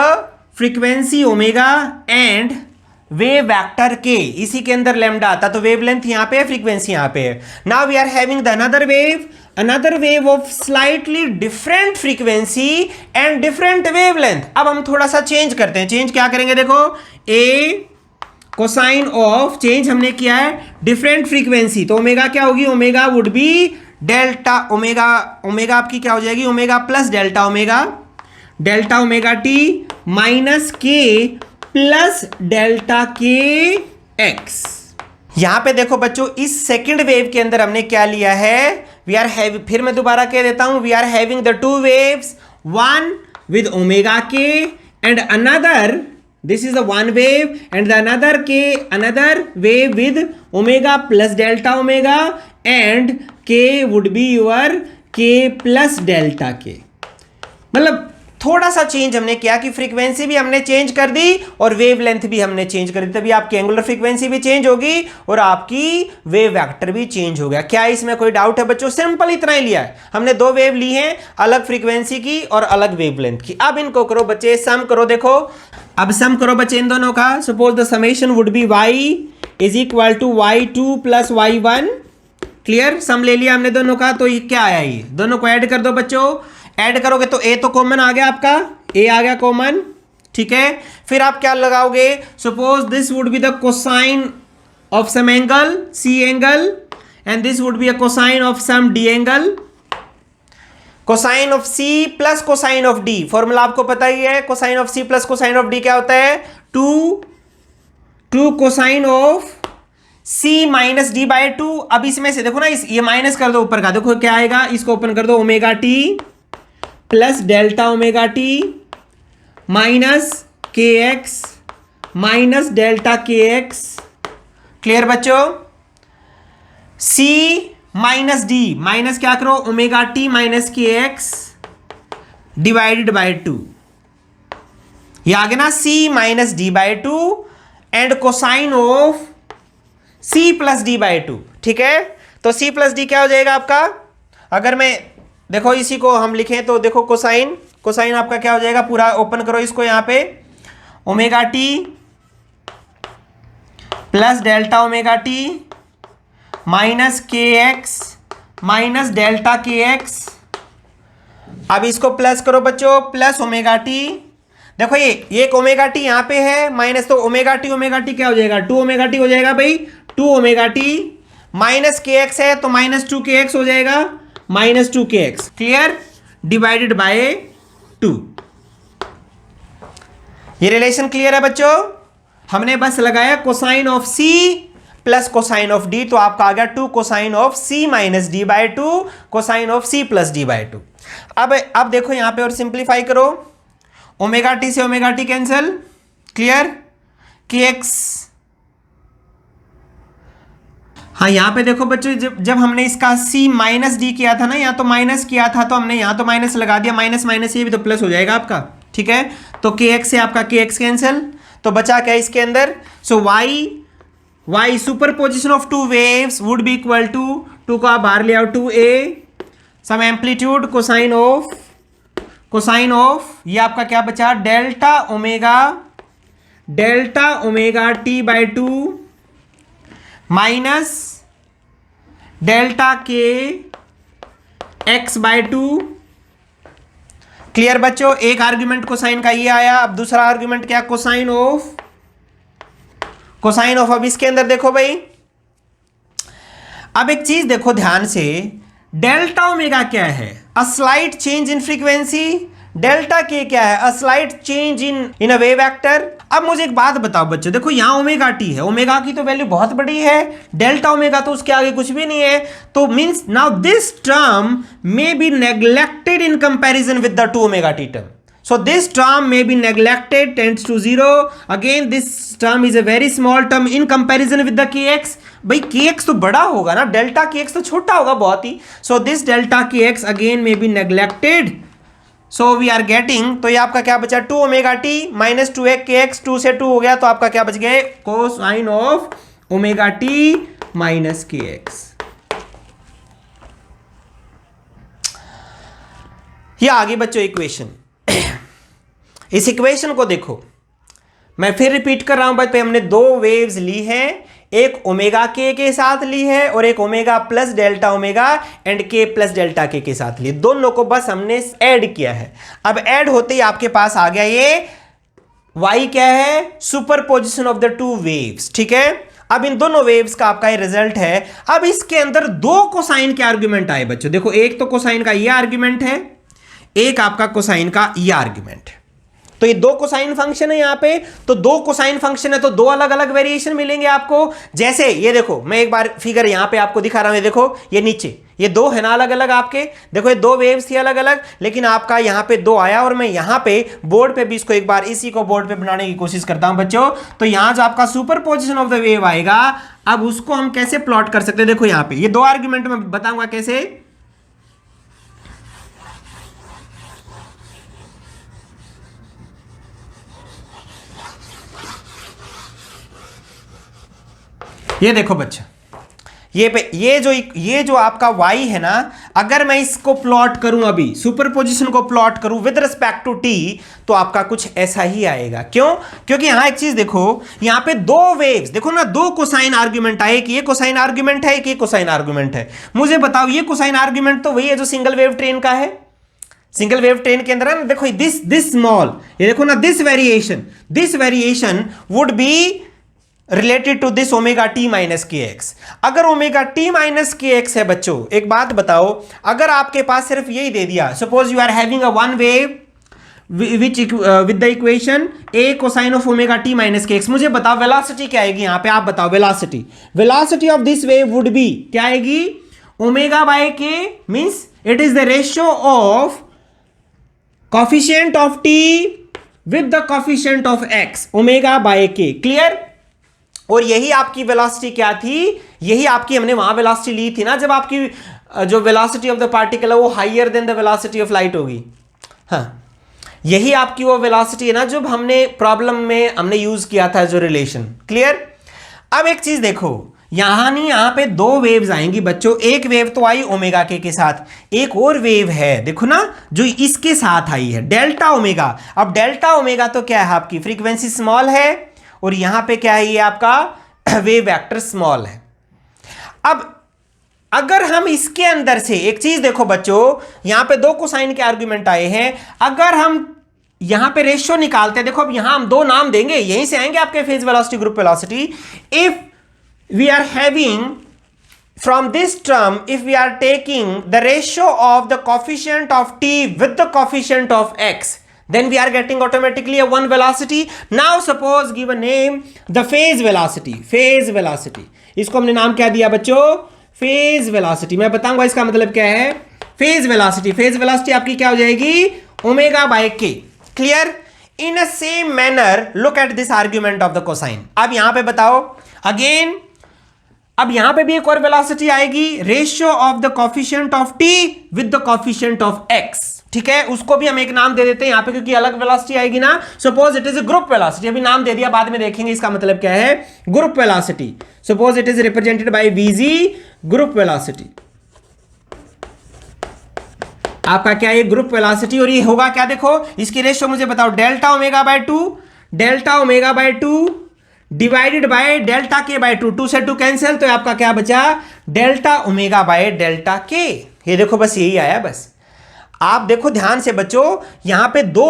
frequency omega and wave vector के, इसी के अंदर लैम्डा आता, तो वेवलेंथ यहां पे है, फ्रीक्वेंसी यहां पे है। Now we are having the another wave of slightly different frequency and different wavelength. अब हम थोड़ा सा चेंज करते हैं, चेंज क्या करेंगे, देखो ए कोसाइन ऑफ, चेंज हमने किया है डिफरेंट फ्रीक्वेंसी, तो ओमेगा क्या होगी, omega would B delta omega, omega आपकी क्या हो जाएगी, omega plus delta omega t minus के प्लस डेल्टा के एक्स। यहां पे देखो बच्चों इस सेकंड वेव के अंदर हमने क्या लिया है, वी आर हैविंग, फिर मैं दोबारा कह देता हूं, we are having the two waves, one with omega k and another, this is the one wave and the another wave with omega plus delta omega and k would be your k plus delta k। मतलब थोड़ा सा change हमने किया कि frequency भी हमने change कर दी और वेवलेंथ भी हमने चेंज कर दी, तभी आपकी एंगुलर फ्रीक्वेंसी भी चेंज होगी और आपकी वेव वेक्टर भी चेंज हो गया। क्या इसमें कोई डाउट है बच्चों, सिंपल इतना ही लिया है हमने, दो वेव ली हैं अलग फ्रीक्वेंसी की और अलग वेवलेंथ की। अब इनको करो बच्चे, सम करो, देखो अब सम करो बच्चे इन दोनों का, suppose the summation would be y is equal to y2 plus y1। Clear, sum ले लिया हमने दोनों का, तो ये क्या आया, ये दोनों को ऐड कर दो बच्चों, ऐड करोगे तो a तो कॉमन आ गया आपका, a आ गया कॉमन, ठीक है। फिर आप क्या लगाओगे, suppose this would be the cosine of some angle c angle and this would be a cosine of some d angle, cosine of c plus cosine of d, formula आपको पता ही है, cosine of c plus cosine of d क्या होता है, two cosine of c minus d by 2। अब इसमें से देखो ना, ये माइनस कर दो ऊपर का, देखो क्या आएगा, इसको ओपन कर दो, omega t plus delta omega t minus k x minus delta k x. Clear बच्चों, c माइनस डी, माइनस क्या करो, omega t minus k x divided by 2, ये आ गया ना c minus d by 2 and cosine of c plus d by 2, ठीक है। तो c प्लस डी क्या हो जाएगा आपका, अगर मैं देखो इसी को हम लिखें तो देखो कोसाइन आपका क्या हो जाएगा, पूरा ओपन करो इसको, यहां पे omega t plus delta omega t minus k x minus delta k x. अब इसको प्लस करो बच्चों, प्लस ओमेगा टी, देखो ये एक ओमेगा टी यहां पे है माइनस, तो ओमेगा टी क्या हो जाएगा, 2 ओमेगा टी हो जाएगा भाई, 2 omega t minus k x है तो माइनस 2 के एक्स हो जाएगा, माइनस 2 के एक्स। Clear, divided by 2। ये रिलेशन क्लियर है बच्चों, हमने बस लगाया cosine of c plus cosine of d, तो आपका आ गया 2 cosine of c minus d by 2 cosine of c plus d by 2। अब देखो यहां पे और सिंप्लीफाई करो, ओमेगा टी से omega t cancel, clear, k x, हाँ यहां पे देखो बच्चों जब हमने इसका c माइनस डी किया था ना, यहाँ तो माइनस किया था तो हमने यहाँ तो माइनस लगा दिया, माइनस माइनस ये भी तो प्लस हो जाएगा आपका, ठीक है। तो के एक्स से आपका के एक्स कैंसिल, तो बचा क्या इसके अंदर, so y superposition of two waves would be equal to को आप बाहर ले आओ, 2a some amplitude cosine of ये आपका क्या बचा, delta omega t by 2 minus delta k x by 2। Clear बच्चों, एक आर्ग्यूमेंट कोसाइन का ये आया, अब दूसरा आर्ग्यूमेंट क्या, कोसाइन ऑफ। अब इसके अंदर देखो भाई, अब एक चीज देखो ध्यान से, डेल्टा ओमेगा क्या है? A slight change in frequency. Delta के क्या है? A slight change in a wave vector. अब मुझे एक बात बताओ बच्चों, देखो यहां ओमेगा टी है, ओमेगा की तो वैल्यू बहुत बड़ी है, डेल्टा ओमेगा तो उसके आगे कुछ भी नहीं है, तो means now this term may be neglected in comparison with the 2 omega T term. So this term may be neglected, tends to 0. Again this term is a very small term in comparison with the kx. भाई kx तो बड़ा होगा ना, delta kx तो छोटा होगा बहुत ही. So this delta kx again may be neglected. So we are getting, तो ये आपका क्या बचा? 2 ओमेगा टी माइनस 2 kx, 2 से 2 हो गया, तो आपका क्या बच गया? Cosine of omega t minus kx. ये आगे बच्चों इक्वेशन. इस इक्वेशन को देखो, मैं फिर रिपीट कर रहा हूं भाई, हमने दो वेव्स ली हैं, एक ओमेगा के साथ ली है और एक omega plus delta omega and के प्लस डेल्टा के साथ ली. दोनों को बस हमने ऐड किया है. अब ऐड होते ही आपके पास आ गया ये y क्या है? Superposition of the two waves. ठीक है, अब इन दोनों वेव्स का आपका ये रिजल्ट है. अब इसके अंदर दो कोसाइन के आर्ग्यूमेंट आए बच्चों. देखो एक तो कोसाइन का ये आर्ग्यूमेंट है, एक आपका कोसाइन का ये आर्ग्यूमेंट है. तो ये दो कोसाइन फंक्शन है यहां पे, तो दो कोसाइन फंक्शन है तो दो अलग अलग वेरिएशन मिलेंगे आपको. जैसे ये देखो, मैं एक बार फिगर यहां पे आपको दिखा रहा हूं. ये देखो, ये नीचे ये दो है ना अलग अलग आपके. देखो ये दो वेव्स थी अलग अलग, लेकिन आपका यहां पे दो आया और मैं यहां पे बोर्ड पे भी इसको एक बार इसी को बोर्ड पे बनाने की कोशिश करता हूं बच्चों. तो यहां जो आपका super position of the wave आएगा, अब उसको हम कैसे प्लॉट कर सकते हैं? देखो यहां पे ये दो आर्ग्यूमेंट में बताऊंगा कैसे. ये देखो बच्चा, ये जो आपका y है ना, अगर मैं इसको प्लॉट करूं, अभी सुपरपोजिशन को प्लॉट करूं विद रिस्पेक्ट टू t, तो आपका कुछ ऐसा ही आएगा. क्यों? क्योंकि यहां एक चीज देखो, यहां पे दो वेव्स देखो ना, दो कोसाइन आर्ग्यूमेंट आए, कि ये कोसाइन आर्ग्यूमेंट है, कि ये कोसाइन आर्ग्यूमेंट है. मुझे बताओ, ये कोसाइन आर्ग्यूमेंट तो वही है जो सिंगल वेव ट्रेन का है. सिंगल वेव ट्रेन के अंदर है ना, देखो दिस स्मॉल, ये देखो ना, this variation would be related to this omega t minus k x. अगर omega t minus k x है बच्चों, एक बात बताओ, अगर आपके पास सिर्फ यही दे दिया, suppose you are having a one wave which with the equation a cosine of omega t minus k x, मुझे बताओ वेलोसिटी क्या आएगी यहां पे? आप बताओ velocity of this wave would be क्या आएगी? Omega by k, means it is the ratio of coefficient of t with the coefficient of x, omega by k. Clear? और यही आपकी वेलोसिटी क्या थी? यही आपकी हमने वहां वेलोसिटी ली थी ना, जब आपकी जो वेलोसिटी ऑफ द पार्टिकल है वो higher than the velocity of light होगी. हाँ, यही आपकी वो वेलोसिटी है ना जो हमने प्रॉब्लम में हमने यूज किया था जो रिलेशन. क्लियर? अब एक चीज देखो, यहां पे दो वेव्स आएंगी बच्चों. एक वेव तो आई ओमेगा के साथ, एक और वेव है देखो ना जो इसके साथ आई है, डेल्टा ओमेगा. अब डेल्टा ओमेगा तो क्या है? आपकी फ्रीक्वेंसी स्मॉल है और यहां पे क्या है? ये आपका वेव वेक्टर स्मॉल है. अब अगर हम इसके अंदर से एक चीज देखो बच्चों, यहां पे दो कोसाइन के आर्गुमेंट आए हैं, अगर हम यहां पे रेशियो निकालते हैं, देखो अब यहां हम दो नाम देंगे, यहीं से आएंगे आपके phase velocity, group velocity. If we are having from this term, if we are taking the ratio of the coefficient of t with the coefficient of x, then we are getting automatically a one velocity. Now suppose give a name the phase velocity. इसको हमने नाम क्या दिया बच्चों? phase velocity. मैं बताऊंगा इसका मतलब क्या है. phase velocity आपकी क्या हो जाएगी? Omega by k. Clear? in a same manner look at this argument of the cosine. अब यहां पे बताओ अगेन, अब यहां पे भी एक और वेलोसिटी आएगी, ratio of the coefficient of t with the coefficient of x. ठीक है, उसको भी हम एक नाम दे देते हैं यहां पे, क्योंकि अलग वेलोसिटी आएगी ना. Suppose it is a group velocity, अभी नाम दे दिया, बाद में देखेंगे इसका मतलब क्या है. Group velocity, suppose it is represented by VG, group velocity. आपका क्या है? Group velocity. और ये होगा क्या? देखो इसकी रेशियो मुझे बताओ, delta omega by two divided by delta k by 2 से 2 कैंसिल, तो आपका क्या बचा? डेल्टा ओमेगा बाय डेल्टा के. ये देखो बस यही आया. बस आप देखो ध्यान से बच्चों, यहां पे दो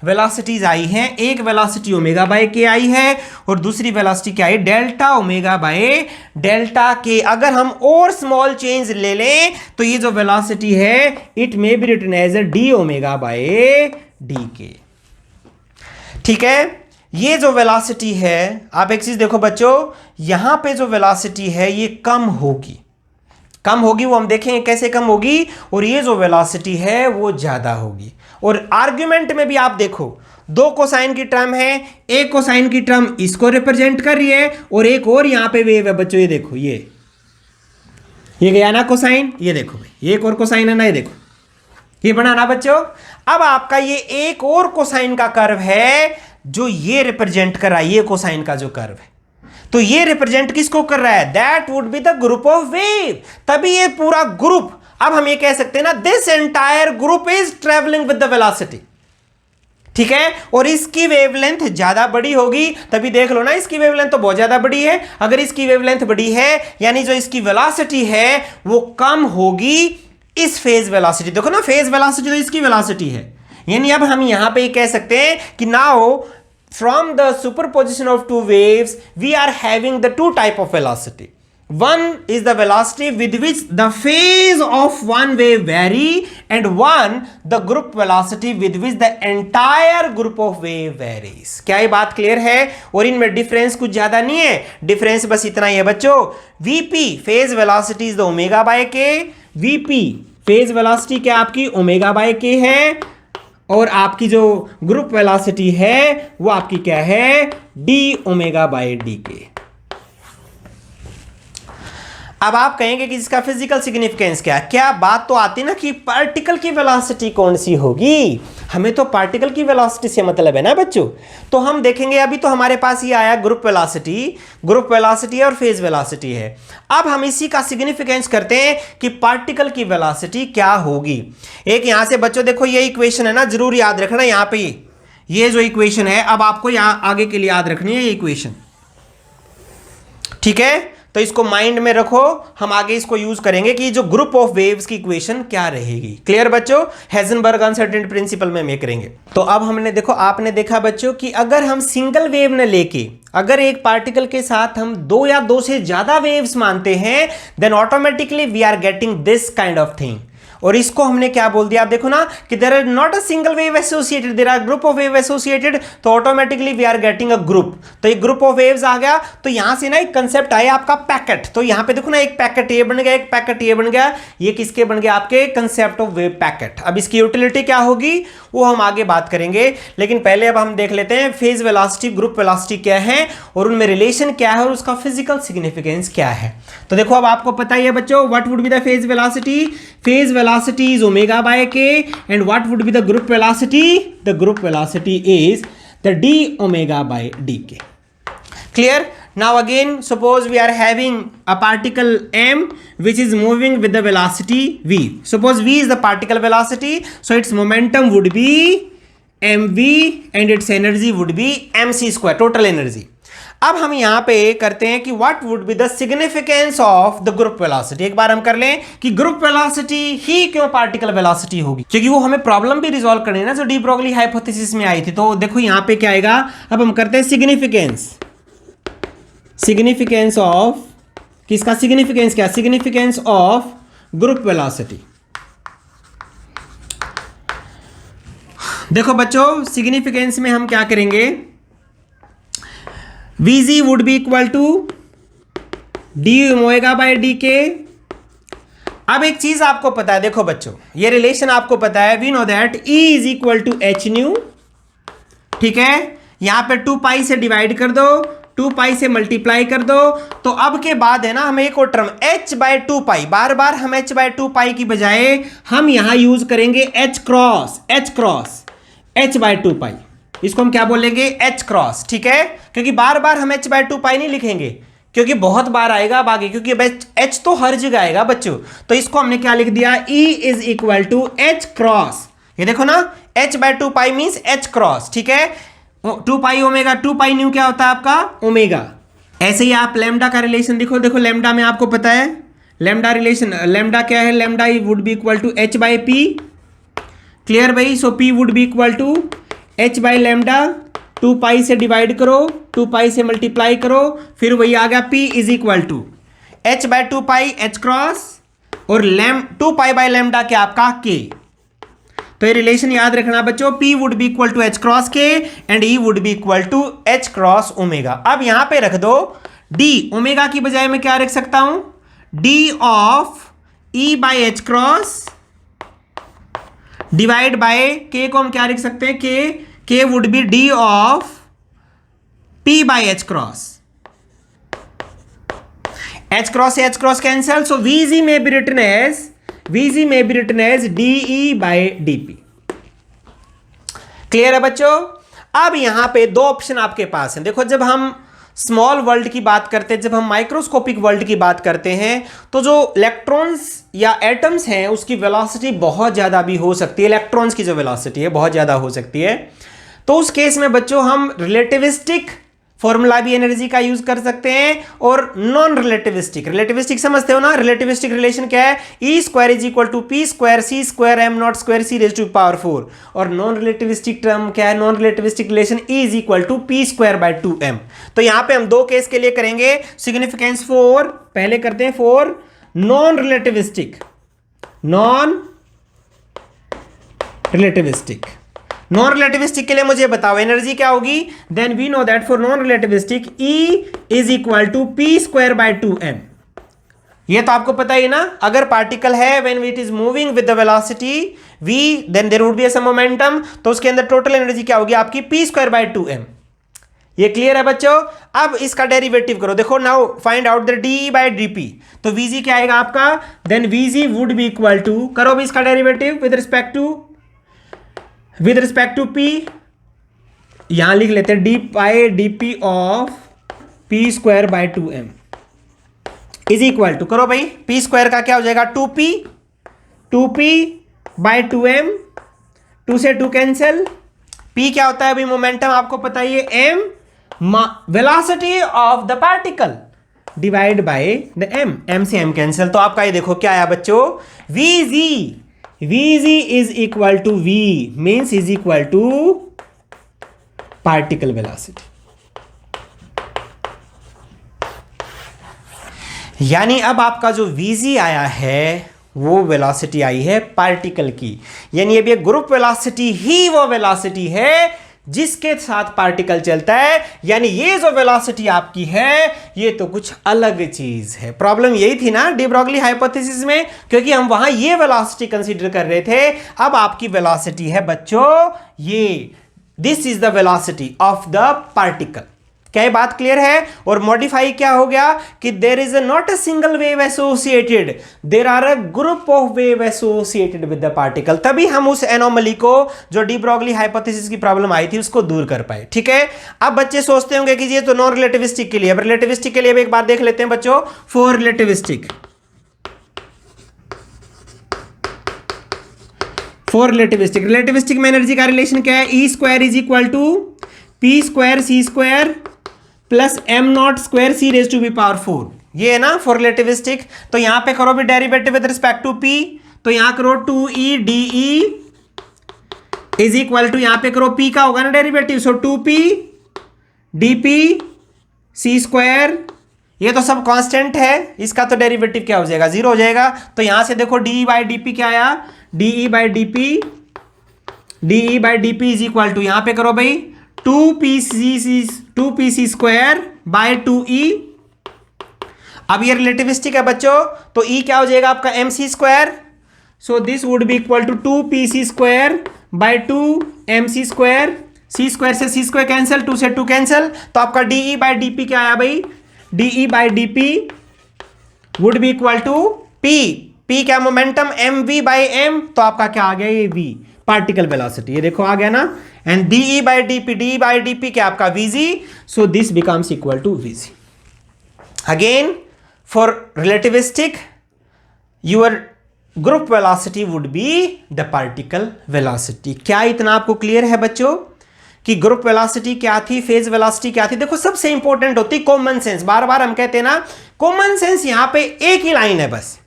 वेलोसिटीज आई हैं, एक वेलोसिटी ओमेगा बाय के आई है और दूसरी वेलोसिटी क्या आई, डेल्टा ओमेगा बाय डेल्टा के। अगर हम और स्मॉल चेंज ले लें तो ये जो वेलोसिटी है it may be written as d omega by d k. ठीक है, ये जो वेलोसिटी है, आप एक चीज देखो बच्चों, यहां पे जो वेलोसिटी है ये कम होगी, वो हम देखेंगे कैसे कम होगी, और ये जो वेलोसिटी है वो ज्यादा होगी। और आर्ग्यूमेंट में भी आप देखो, दो कोसाइन की टर्म है, एक कोसाइन की टर्म इसको रिप्रेजेंट कर रही है और एक और यहां पे वेव है बच्चों, ये देखो, ये गया ना कोसाइन, ये देखो भाई, ये एक और कोसाइन है ना, ये देखो, ये बना ना बच्चों। अब आपका ये एक और कोसाइन का कर्व है जो ये रिप्रेजेंट कर रहा है, ये कोसाइन का जो कर्व है, तो ये रिप्रेजेंट किसको कर रहा है, that would be the group of wave. तभी ये पूरा ग्रुप, अब हम ये कह सकते हैं ना, this entire group is travelling with the velocity. ठीक है, और इसकी वेवलेंथ ज्यादा बड़ी होगी, तभी देख लो ना, इसकी वेवलेंथ तो बहुत ज्यादा बड़ी है। अगर इसकी वेवलेंथ बड़ी है यानी जो इसकी वेलोसिटी है वो कम होगी इस फेज वेलोसिटी। देखो ना, फेज वेलोसिटी तो इसकी वेलोसिटी है, यानी अब हम यहां पे कह सकते हैं कि now from the superposition of two waves we are having the two type of velocity. One is the velocity with which the phase of one wave vary, and one the group velocity with which the entire group of wave varies. क्या ये बात clear है? और इनमें difference कुछ ज्यादा नहीं है, डिफरेंस बस इतना ही है बच्चों, vp phase velocity is the omega by k, vp phase velocity क्या आपकी ओमेगा बाय के है, और आपकी जो ग्रुप वेलोसिटी है वो आपकी क्या है, डी ओमेगा बाय डी के। अब आप कहेंगे कि इसका फिजिकल सिग्निफिकेंस क्या है? क्या बात तो आती ना कि पार्टिकल की वेलोसिटी कौन सी होगी, हमें तो पार्टिकल की वेलोसिटी से मतलब है ना बच्चों। तो हम देखेंगे, अभी तो हमारे पास ये आया ग्रुप वेलोसिटी और फेज वेलोसिटी है। अब हम इसी का सिग्निफिकेंस करते हैं कि पार्टिकल की वेलोसिटी क्या होगी। एक यहां से बच्चों देखो, ये इक्वेशन है ना, जरूर याद रखना, यहां पे ये जो इक्वेशन है, अब आपको यहां आगे के लिए याद रखनी है ये इक्वेशन। ठीक है, तो इसको माइंड में रखो, हम आगे इसको यूज करेंगे कि जो ग्रुप ऑफ वेव्स की इक्वेशन क्या रहेगी। क्लियर बच्चों, हेजनबर्ग अनसर्टेनिटी प्रिंसिपल में करेंगे। तो अब हमने देखो, आपने देखा बच्चों कि अगर हम सिंगल वेव ने लेके, अगर एक पार्टिकल के साथ हम दो या दो से ज्यादा वेव्स मानते हैं, then automatically we are getting this kind of thing. और इसको हमने क्या बोल दिया, आप देखो ना कि there are not a single wave associated, there are group of wave associated, तो automatically we are getting a group. तो एक ग्रुप ऑफ वेव्स आ गया, तो यहां से ना एक कंसेप्ट आया आपका पैकेट। तो यहां पे देखो ना, एक पैकेट ये बन गया, एक पैकेट ये बन गया, ये किसके बन गया, आपके कंसेप्ट ऑफ वेव पैकेट। अब इसकी यूटिलिटी क्या होगी वो हम आगे बात करेंगे, लेकिन पहले अब हम देख लेते हैं फेज वेलोसिटी, ग्रुप वेलोसिटी क्या है और उनमें रिलेशन क्या है और उसका फिजिकल सिग्निफिकेंस क्या है। तो देखो, अब आपको पता ही है बच्चों, what would be the phase velocity, phase velocity is omega by k, and what would be the group velocity, the group velocity is the d omega by dk. Clear? Now again, suppose we are having a particle m which is moving with the velocity v. Suppose v is the particle velocity, so its momentum would be mv and its energy would be mc square, total energy. अब हम यहां पे करते हैं कि what would be the significance of the group velocity. एक बार हम कर लें कि ग्रुप वेलोसिटी ही क्यों पार्टिकल वेलोसिटी होगी, क्योंकि वो हमें प्रॉब्लम भी रिजॉल्व करनी है ना जो डी ब्रोगली हाइपोथेसिस में आई थी। तो देखो यहां पे क्या आएगा, अब हम करते हैं सिग्निफिकेंस ऑफ, किसका सिग्निफिकेंस क्या, सिग्निफिकेंस ऑफ ग्रुप वेलोसिटी। देखो बच्चों, सिग्निफिकेंस में हम क्या करेंगे, Vg would be equal to d omega by d के। अब एक चीज आपको पता है, देखो बच्चों, ये रिलेशन आपको पता है, we know that E is equal to h nu. ठीक है, यहां पे 2 पाई से डिवाइड कर दो, 2 पाई से मल्टीप्लाई कर दो, तो अब के बाद है ना हमें एक और टर्म h बाय 2 पाई, बार बार हम h बाय 2 पाई की बजाय हम यहां यूज करेंगे h बाय 2 पाई, इसको हम क्या बोलेंगे, h क्रॉस। ठीक है, क्योंकि बार बार हम h बाय 2 पाई नहीं लिखेंगे, क्योंकि बहुत बार आएगा अब आगे, क्योंकि h तो हर जगह आएगा बच्चों। तो इसको हमने क्या लिख दिया, E is equal to h cross. ये देखो ना, h by 2 pi means h cross. ठीक है, 2 पाई ओमेगा, 2 पाई न्यू क्या होता है आपका, ओमेगा। ऐसे ही आप लैम्डा का रिलेशन देखो लैम्डा में आपको पता है, लैम्डा रिलेशन, लैम्डा क्या है, lambda would be equal to h by p। Clear भाई, so p would be equal to h by lambda 2 pi से डिवाइड करो, 2 पाई से मल्टीप्लाई करो, फिर वही आ गया p is equal to h by 2 pi h cross और 2 पाई बाई लैम्डा क्या आपका k। तो ये रिलेशन याद रखना बच्चों, p would be equal to h cross k and e would be equal to h cross omega. अब यहां पे रख दो d, ओमेगा की बजाय मैं क्या रख सकता हूं, d of e by H cross divide by k को हम क्या लिख सकते हैं, k would be d of p by H cross. h cross से h cross cancel, so vg may be written as de by dp। Clear है बच्चों। अब यहां पे दो ऑप्शन आपके पास हैं। देखो जब हम स्मॉल वर्ल्ड की बात करते हैं, जब हम माइक्रोस्कोपिक वर्ल्ड की बात करते हैं, तो जो इलेक्ट्रॉन्स या एटम्स हैं उसकी वेलोसिटी बहुत ज़्यादा भी हो सकती है। इलेक्ट्रॉन्स की जो वेलोसिटी है बहुत ज़्यादा हो सकती है। तो उस केस में बच्चों हम रिलेटिविस्टिक फॉर्मूला भी एनर्जी का यूज कर सकते हैं और नॉन रिलेटिविस्टिक समझते हो ना। रिलेटिविस्टिक रिलेशन क्या है, E square is equal to p square c square m not square c raise to power 4। और नॉन रिलेटिविस्टिक टर्म क्या है, non relativistic relation E is equal to p square by 2m। तो यहां पे हम दो केस के लिए करेंगे सिग्निफिकेंस फॉर, पहले करते हैं for non relativistic non relativistic के लिए मुझे बताओ एनर्जी क्या होगी। Then we know that for non relativistic E is equal to p square by 2m। ये तो आपको पता ही ना, अगर पार्टिकल है when it is moving with the velocity v then there would be some momentum, तो उसके अंदर टोटल एनर्जी क्या होगी आपकी p स्क्वायर बाय 2m। ये क्लियर है बच्चों। अब इसका डेरिवेटिव करो, देखो now find out the d by dp। तो vg क्या आएगा आपका, then vg would be equal to, करो भी इसका derivative with respect to p, यहां लिख लेते हैं d by dp of p square by 2m is equal to, करो भाई p स्क्वायर का क्या हो जाएगा 2p बाय 2m, 2 से 2 कैंसिल, p क्या होता है अभी मोमेंटम आपको पता ही है, m velocity of the particle divide by the m से m कैंसिल। तो आपका ये देखो क्या आया बच्चों, vg is equal to v means is equal to particle velocity. यानी अब आपका जो vg आया है वो वेलोसिटी आई है पार्टिकल की, यानी अभी ग्रुप वेलोसिटी ही वो वेलोसिटी है जिसके साथ पार्टिकल चलता है। यानी ये जो वेलोसिटी आपकी है ये तो कुछ अलग चीज है। प्रॉब्लम यही थी ना डी ब्रॉगली हाइपोथेसिस में, क्योंकि हम वहां ये वेलोसिटी कंसीडर कर रहे थे। अब आपकी वेलोसिटी है बच्चों ये, this is the velocity of the particle. क्या ये बात क्लियर है। और मॉडिफाई क्या हो गया कि there is not a single wave associated, there are a group of wave associated with the particle. तभी हम उस एनोमली को जो डी ब्रॉगली हाइपोथेसिस की प्रॉब्लम आई थी उसको दूर कर पाए। ठीक है। अब बच्चे सोचते होंगे कि ये तो नॉन रिलेटिविस्टिक के लिए, अब रिलेटिविस्टिक के लिए भी एक बात देख लेते हैं बच्चों। फॉर रिलेटिविस्टिक में एनर्जी का रिलेशन क्या है, E square is equal to p square c square plus m not square c raise to be power 4। ये है ना फॉर रिलेटिविस्टिक। तो यहां पे करो भी derivative with respect to p, तो यहां करो 2e D is equal to, यहां पे करो p का होगा ना डेरिवेटिव, सो 2p dp सी स्क्वायर, ये तो सब कांस्टेंट है, इसका तो डेरिवेटिव क्या हो जाएगा 0 हो जाएगा। तो यहां से देखो डी बाई डी क्या आया, d by d is equal to, यहां पे करो भाई 2p c square by 2e। अब ये रिलेटिविस्टिक है बच्चों, तो e क्या हो जाएगा आपका mc square, so this would be equal to 2pc square by 2mc square, c square से c स्क्वायर कैंसिल, 2 से 2 कैंसिल। तो आपका de बाय dp क्या आया भाई, de by dp would be equal to p क्या मोमेंटम mv बाय m, तो आपका क्या आ गया ये v पार्टिकल वेलोसिटी, ये देखो आ गया ना। एंड de बाय dp क्या आपका vg, so this becomes equal to vg। Again for relativistic your group velocity would be the particle velocity. क्या इतना आपको क्लियर है बच्चों कि ग्रुप वेलोसिटी क्या थी, फेज वेलोसिटी क्या थी। देखो सबसे इंपॉर्टेंट होती कॉमन सेंस, बार बार हम कहते हैं ना कॉमन सेंस, यहां पे एक ही लाइन है बस,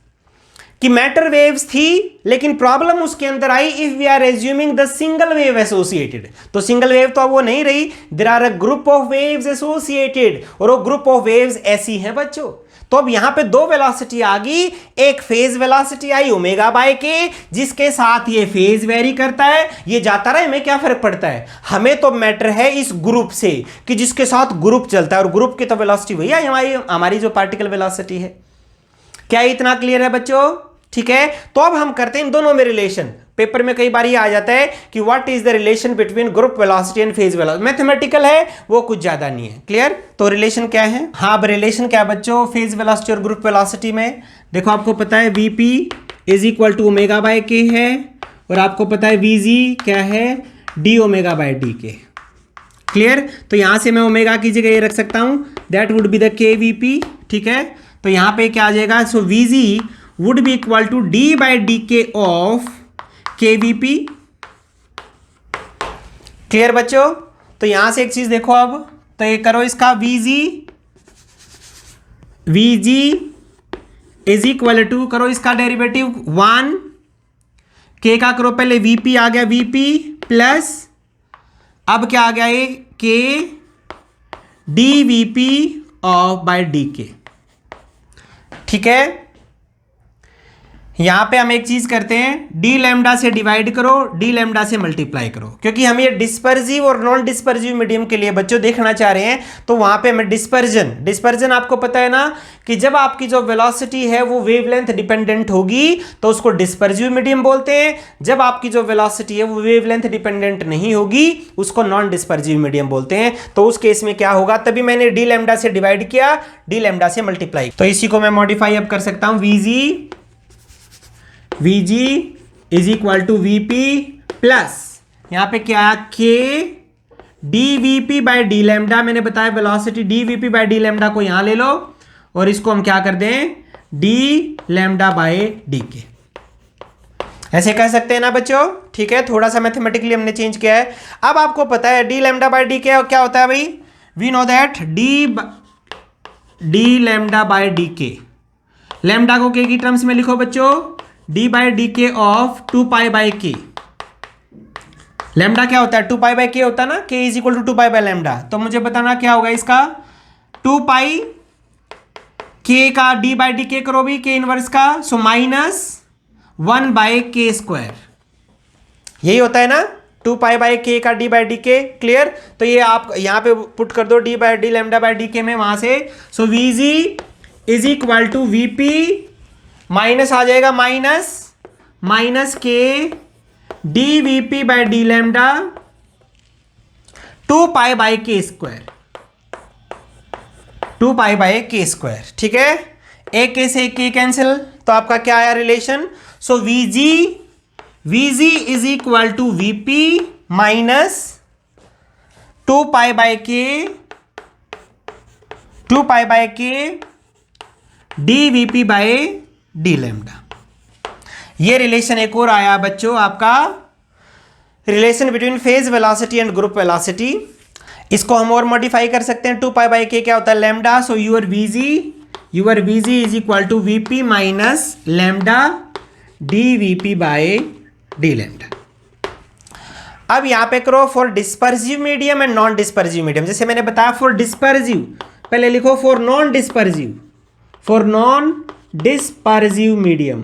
कि मैटर वेव्स थी, लेकिन प्रॉब्लम उसके अंदर आई if we are assuming the single wave associated. तो सिंगल वेव तो अब वो नहीं रही, there are a group of waves associated, और वो ग्रुप ऑफ वेव्स ऐसी हैं बच्चों। तो अब यहां पे दो वेलोसिटी आ गई, एक phase velocity I omega by के, जिसके साथ ये फेज वेरी करता है, ये जाता रहे, हमें क्या फर्क पड़ता है, हमें तो मैटर है इस ग्रुप से कि जिसके साथ ग्रुप चलता है, और ग्रुप की तो वेलोसिटी वही है हमारी जो पार्टिकल वेलोसिटी है। क्या इतना क्लियर है बच्चों? ठीक है, तो अब हम करते हैं इन दोनों में रिलेशन। पेपर में कई बार ये आ जाता है कि what is the relation between group velocity and phase velocity, mathematical है वो, कुछ ज्यादा नहीं है। क्लियर? तो रिलेशन क्या है? हाँ, अब रिलेशन क्या है बच्चों फेज वेलोसिटी और ग्रुप वेलोसिटी में? देखो आपको पता है Vp is equal to omega by k है, और आपको पता है Vg क्या है, d omega by d k. Clear? तो यहां से मैं ओमेगा की जगह ये रख सकता हूं, दैट वुड बी द के Vp। ठीक है, तो यहां पे क्या आ जाएगा, so Vg would be equal to d by d k of k Vp। Clear बच्चों? तो यहां से एक चीज देखो, अब तो ये करो इसका Vg इज इक्वल टू, करो इसका डेरिवेटिव 1 के का, करो पहले Vp आ गया Vp प्लस, अब क्या आ गया ये k d Vp of by d k. ठीक है, यहां पे हम एक चीज करते हैं, डी लैम्डा से डिवाइड करो, डी लैम्डा से मल्टीप्लाई करो, क्योंकि हम ये डिस्पर्सिव और नॉन डिस्पर्सिव मीडियम के लिए बच्चों देखना चाह रहे हैं। तो वहां पे हमें डिस्पर्जन आपको पता है ना कि जब आपकी जो वेलोसिटी है वो वेवलेंथ डिपेंडेंट होगी तो उसको डिस्पर्सिव मीडियम बोलते हैं, जब आपकी जो वेलोसिटी है वो वेवलेंथ डिपेंडेंट नहीं होगी उसको नॉन डिस्पर्सिव मीडियम बोलते हैं। तो उस केस में क्या होगा, तभी मैंने डी लैम्डा से डिवाइड किया, डी लैम्डा से मल्टीप्लाई। तो इसी को मैं मॉडिफाई अब कर सकता हूं, Vg is equal to Vp plus, यहां पे क्या है, k d Vp by d lambda, मैंने बताया velocity d Vp by d lambda को यहां ले लो, और इसको हम क्या कर दें, डी लैम्डा बाय डी के। ऐसे कह सकते हैं ना बच्चों? ठीक है, थोड़ा सा मैथमेटिकली हमने चेंज किया है। अब आपको पता है डी लैम्डा बाय डी के क्या होता है भाई, we know that d lambda by d k, lambda को के की टर्म्स में लिखो बच्चों, d by d k of 2 pi by k. Lambda क्या होता है, 2 पाई बाई के होता है ना, k is equal to 2 pi by lambda. तो मुझे बताना क्या होगा इसका, 2 पाई के का डी बाई डी के करो भी, के इनवर्स का, so minus 1 by k square, यही होता है ना, 2 पाई बाई के का d by d k. Clear? तो ये आप यहां पे पुट कर दो d by d lambda by d k में, वहां से so Vg is equal to Vp minus आ जाएगा minus k d Vp by d lambda 2 pi by k square, 2 pi by k square. ठीक है, एक के से एक के कैंसिल, तो आपका क्या आया relation, so Vg is equal to Vp minus 2 pi by k d Vp by d lambda. ये रिलेशन एक और आया बच्चों आपका, relation between phase velocity and group velocity. इसको हम और मॉडिफाई कर सकते हैं, 2 पाई बाई के क्या होता है, lambda, so your Vg is equal to Vp minus lambda d Vp by d lambda. अब यहां पे करो for dispersive medium and non dispersive medium. जैसे मैंने बताया फॉर डिस्पर्सिव, पहले लिखो for non dispersive medium.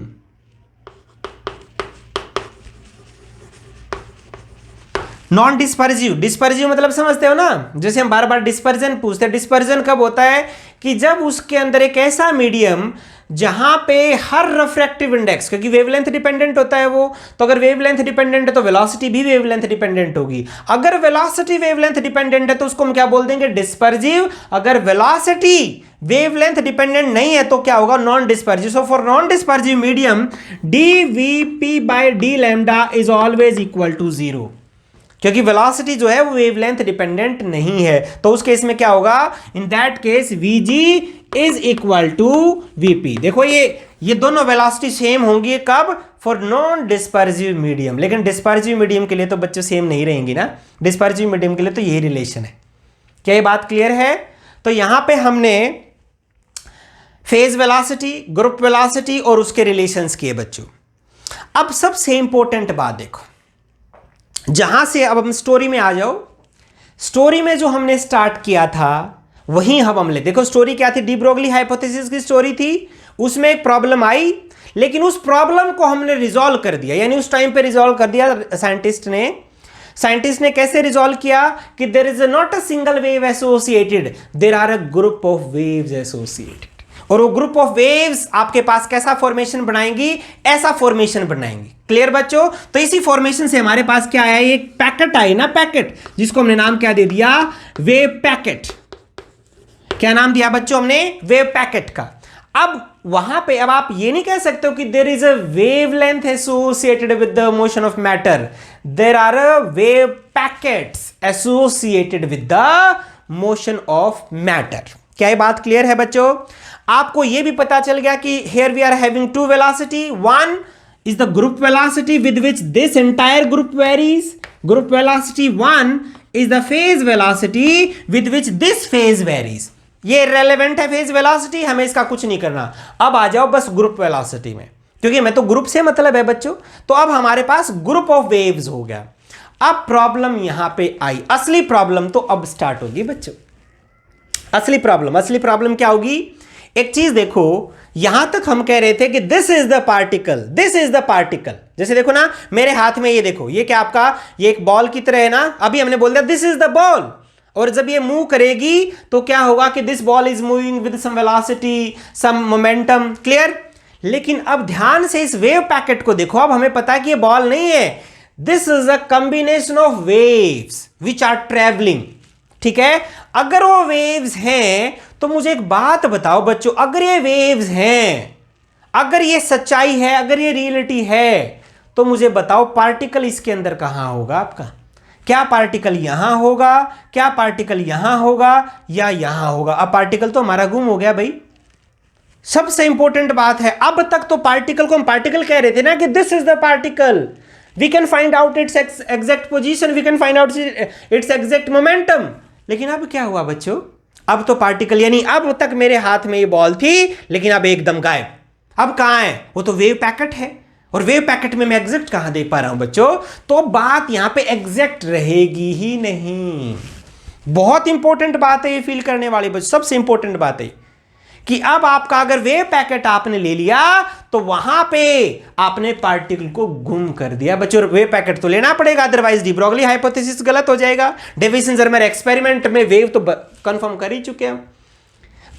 Non dispersive मतलब समझते हो ना, जैसे हम बार बार डिस्पर्जन पूछते हैं, डिस्पर्जन कब होता है कि जब उसके अंदर एक ऐसा मीडियम जहां पे हर रिफ्रैक्टिव इंडेक्स, क्योंकि वेवलेंथ डिपेंडेंट होता है वो, तो अगर वेवलेंथ डिपेंडेंट है तो वेलोसिटी भी वेवलेंथ डिपेंडेंट होगी। अगर वेलोसिटी वेवलेंथ डिपेंडेंट है तो उसको हम क्या बोल देंगे, डिस्पर्सिव। अगर वेलोसिटी वेवलेंथ डिपेंडेंट नहीं है तो क्या होगा, non dispersive. So for non dispersive medium d Vp by d lambda is always equal to 0, क्योंकि वेलोसिटी जो है वो वेवलेंथ डिपेंडेंट नहीं है। तो उस केस में क्या होगा, in that case Vg is equal to Vp। देखो ये दोनों वेलोसिटी सेम होंगी, कब, फॉर नॉन डिस्पर्सिव मीडियम। लेकिन डिस्पर्सिव मीडियम के लिए तो बच्चों सेम नहीं रहेंगी ना, डिस्पर्सिव मीडियम के लिए तो यही रिलेशन है। क्या ये बात क्लियर है? तो यहां पे हमने फेज वेलोसिटी, ग्रुप वेलोसिटी और उसके रिलेशंस किए बच्चों। अब सबसे इंपॉर्टेंट बात देखो, जहां से अब हम स्टोरी में आ जाओ। स्टोरी में जो हमने स्टार्ट किया था वहीं हम ले देखो, स्टोरी क्या थी? डी ब्रोगली हाइपोथेसिस की स्टोरी थी। उसमें एक प्रॉब्लम आई, लेकिन उस प्रॉब्लम को हमने रिजॉल्व कर दिया, यानी उस टाइम पे रिजॉल्व कर दिया साइंटिस्ट ने कैसे रिजॉल्व किया कि there is not a single wave associated, there are a group of waves associated, और वो ग्रुप ऑफ वेव्स आपके पास कैसा फॉर्मेशन बनाएंगी? ऐसा फॉर्मेशन बनाएंगी। क्लियर बच्चों? तो इसी फॉर्मेशन से हमारे पास क्या आया? एक पैकेट आई ना, पैकेट, जिसको हमने नाम क्या दे दिया? Wave packet. क्या नाम दिया बच्चों हमने? वेव पैकेट का। अब वहां पे अब आप ये नहीं कह सकते हो कि there is a wavelength associated with the motion of matter, there are a wave packets associated with the motion of matter. क्या ये बात क्लियर है बच्चों? आपको यह भी पता चल गया कि here we are having two velocity. One is the group velocity with which this entire group varies. Group velocity 1 is the phase velocity with which this phase varies. ये irrelevant है phase velocity, हमें इसका कुछ नहीं करना। अब आ जाओ बस group velocity में, क्योंकि मैं तो ग्रुप से मतलब है बच्चों। तो अब हमारे पास ग्रुप ऑफ वेव्स हो गया। अब प्रॉब्लम यहां पे आई, असली प्रॉब्लम तो अब स्टार्ट होगी बच्चों। असली प्रॉब्लम क्या होगी? एक चीज देखो, यहां तक हम कह रहे थे कि दिस इज द पार्टिकल। जैसे देखो ना मेरे हाथ में, ये देखो, ये क्या आपका, ये एक बॉल की तरह है ना। अभी हमने बोल दिया दिस इज द बॉल, और जब ये मूव करेगी तो क्या होगा कि this ball is moving with some velocity, some momentum. Clear? लेकिन अब ध्यान से इस वेव पैकेट को देखो। अब हमें पता है कि ये बॉल नहीं है, this is a combination of waves which are travelling. ठीक है? अगर वो वेव्स हैं तो मुझे एक बात बताओ बच्चों, अगर ये वेव्स हैं, अगर ये सच्चाई है, अगर ये रियलिटी है, तो मुझे बताओ पार्टिकल इसके अंदर कहां होगा आपका? क्या पार्टिकल यहां होगा, क्या पार्टिकल यहां होगा, या यहां होगा? अब पार्टिकल तो हमारा गुम हो गया भाई। सबसे इंपॉर्टेंट बात है, अब तक तो पार्टिकल को हम पार्टिकल कह रहे थे ना कि this is the particle, we can find out its exact position, we can find out its exact momentum. लेकिन अब क्या हुआ बच्चों? अब तो पार्टिकल, यानी अब तक मेरे हाथ में ये बॉल थी, लेकिन अब एकदम गायब। अब कहां है? वो तो वेव पैकेट है, और वेव पैकेट में मैं एग्जैक्ट कहां देख पा रहा हूं बच्चों? तो बात यहां पे एग्जैक्ट रहेगी ही नहीं। बहुत इंपॉर्टेंट बात है ये फील करने वाली बच्चों, सबसे इंपॉर्टेंट बात है कि अब आपका अगर वेव पैकेट आपने ले लिया तो वहां पे आपने पार्टिकल को गुम कर दिया बच्चों। वेव पैकेट तो लेना पड़ेगा, अदरवाइज डी ब्रोगली हाइपोथेसिस गलत हो जाएगा। डेविसन-जर्मेर एक्सपेरिमेंट में वेव तो कंफर्म कर ही चुके हैं।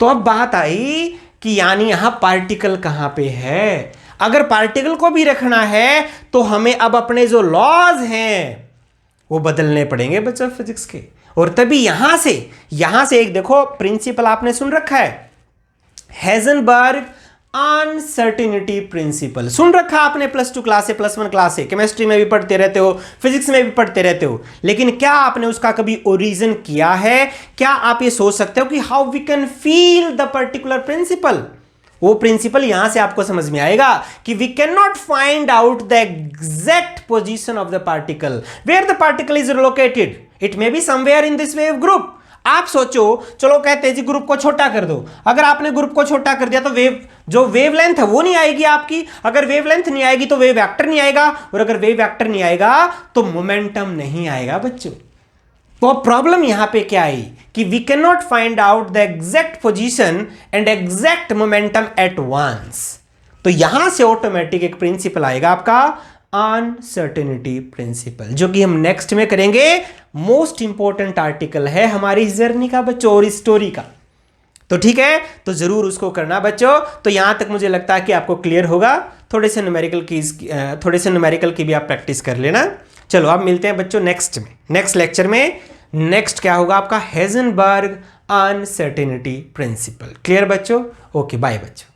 तो अब बात आई कि यानी यहां पार्टिकल कहां पे है। अगर पार्टिकल को भी रखना है तो हमें अब अपने जो लॉज हैं वो बदलने पड़ेंगे बच्चों फिजिक्स के, और तभी यहां से एक देखो प्रिंसिपल आपने सुन रखा है, हेजनबर्ग अनसर्टेनिटी प्रिंसिपल। सुन रखा आपने +2 क्लास से, +1 क्लास से, केमिस्ट्री में भी पढ़ते रहते हो, फिजिक्स में भी पढ़ते रहते हो। लेकिन क्या आपने उसका कभी ओरिजिन किया है? क्या आप ये सोच सकते हो कि how we can feel the particular principle? वो प्रिंसिपल यहां से आपको समझ में आएगा कि we can not find out the exact position of the particle, where the particle is located, it may be somewhere in this wave group. आप सोचो, चलो कहते हैं जी ग्रुप को छोटा कर दो। अगर आपने ग्रुप को छोटा कर दिया तो जो वेवलेंथ है वो नहीं आएगी आपकी। अगर वेवलेंथ नहीं आएगी तो वेव वेक्टर नहीं आएगा, और अगर वेव वेक्टर नहीं आएगा तो मोमेंटम नहीं आएगा बच्चों। तो प्रॉब्लम यहां पे क्या आई कि we can not find out the exact position and exact momentum at once. तो यहां से ऑटोमेटिक एक प्रिंसिपल आएगा आपका अनसर्टेनिटी प्रिंसिपल, जो कि हम नेक्स्ट में करेंगे। मोस्ट इंपॉर्टेंट आर्टिकल है हमारी जर्नी का बच्चों और स्टोरी का। तो ठीक है, तो जरूर उसको करना बच्चों। तो यहां तक मुझे लगता है कि आपको क्लियर होगा। थोड़े से न्यूमेरिकल की भी आप प्रैक्टिस कर लेना। चलो अब मिलते हैं बच्चों नेक्स्ट लेक्चर में। नेक्स्ट क्या होगा आपका? Heisenberg uncertainty principle. क्लियर बच्चों? ओके, बाय बच्चों।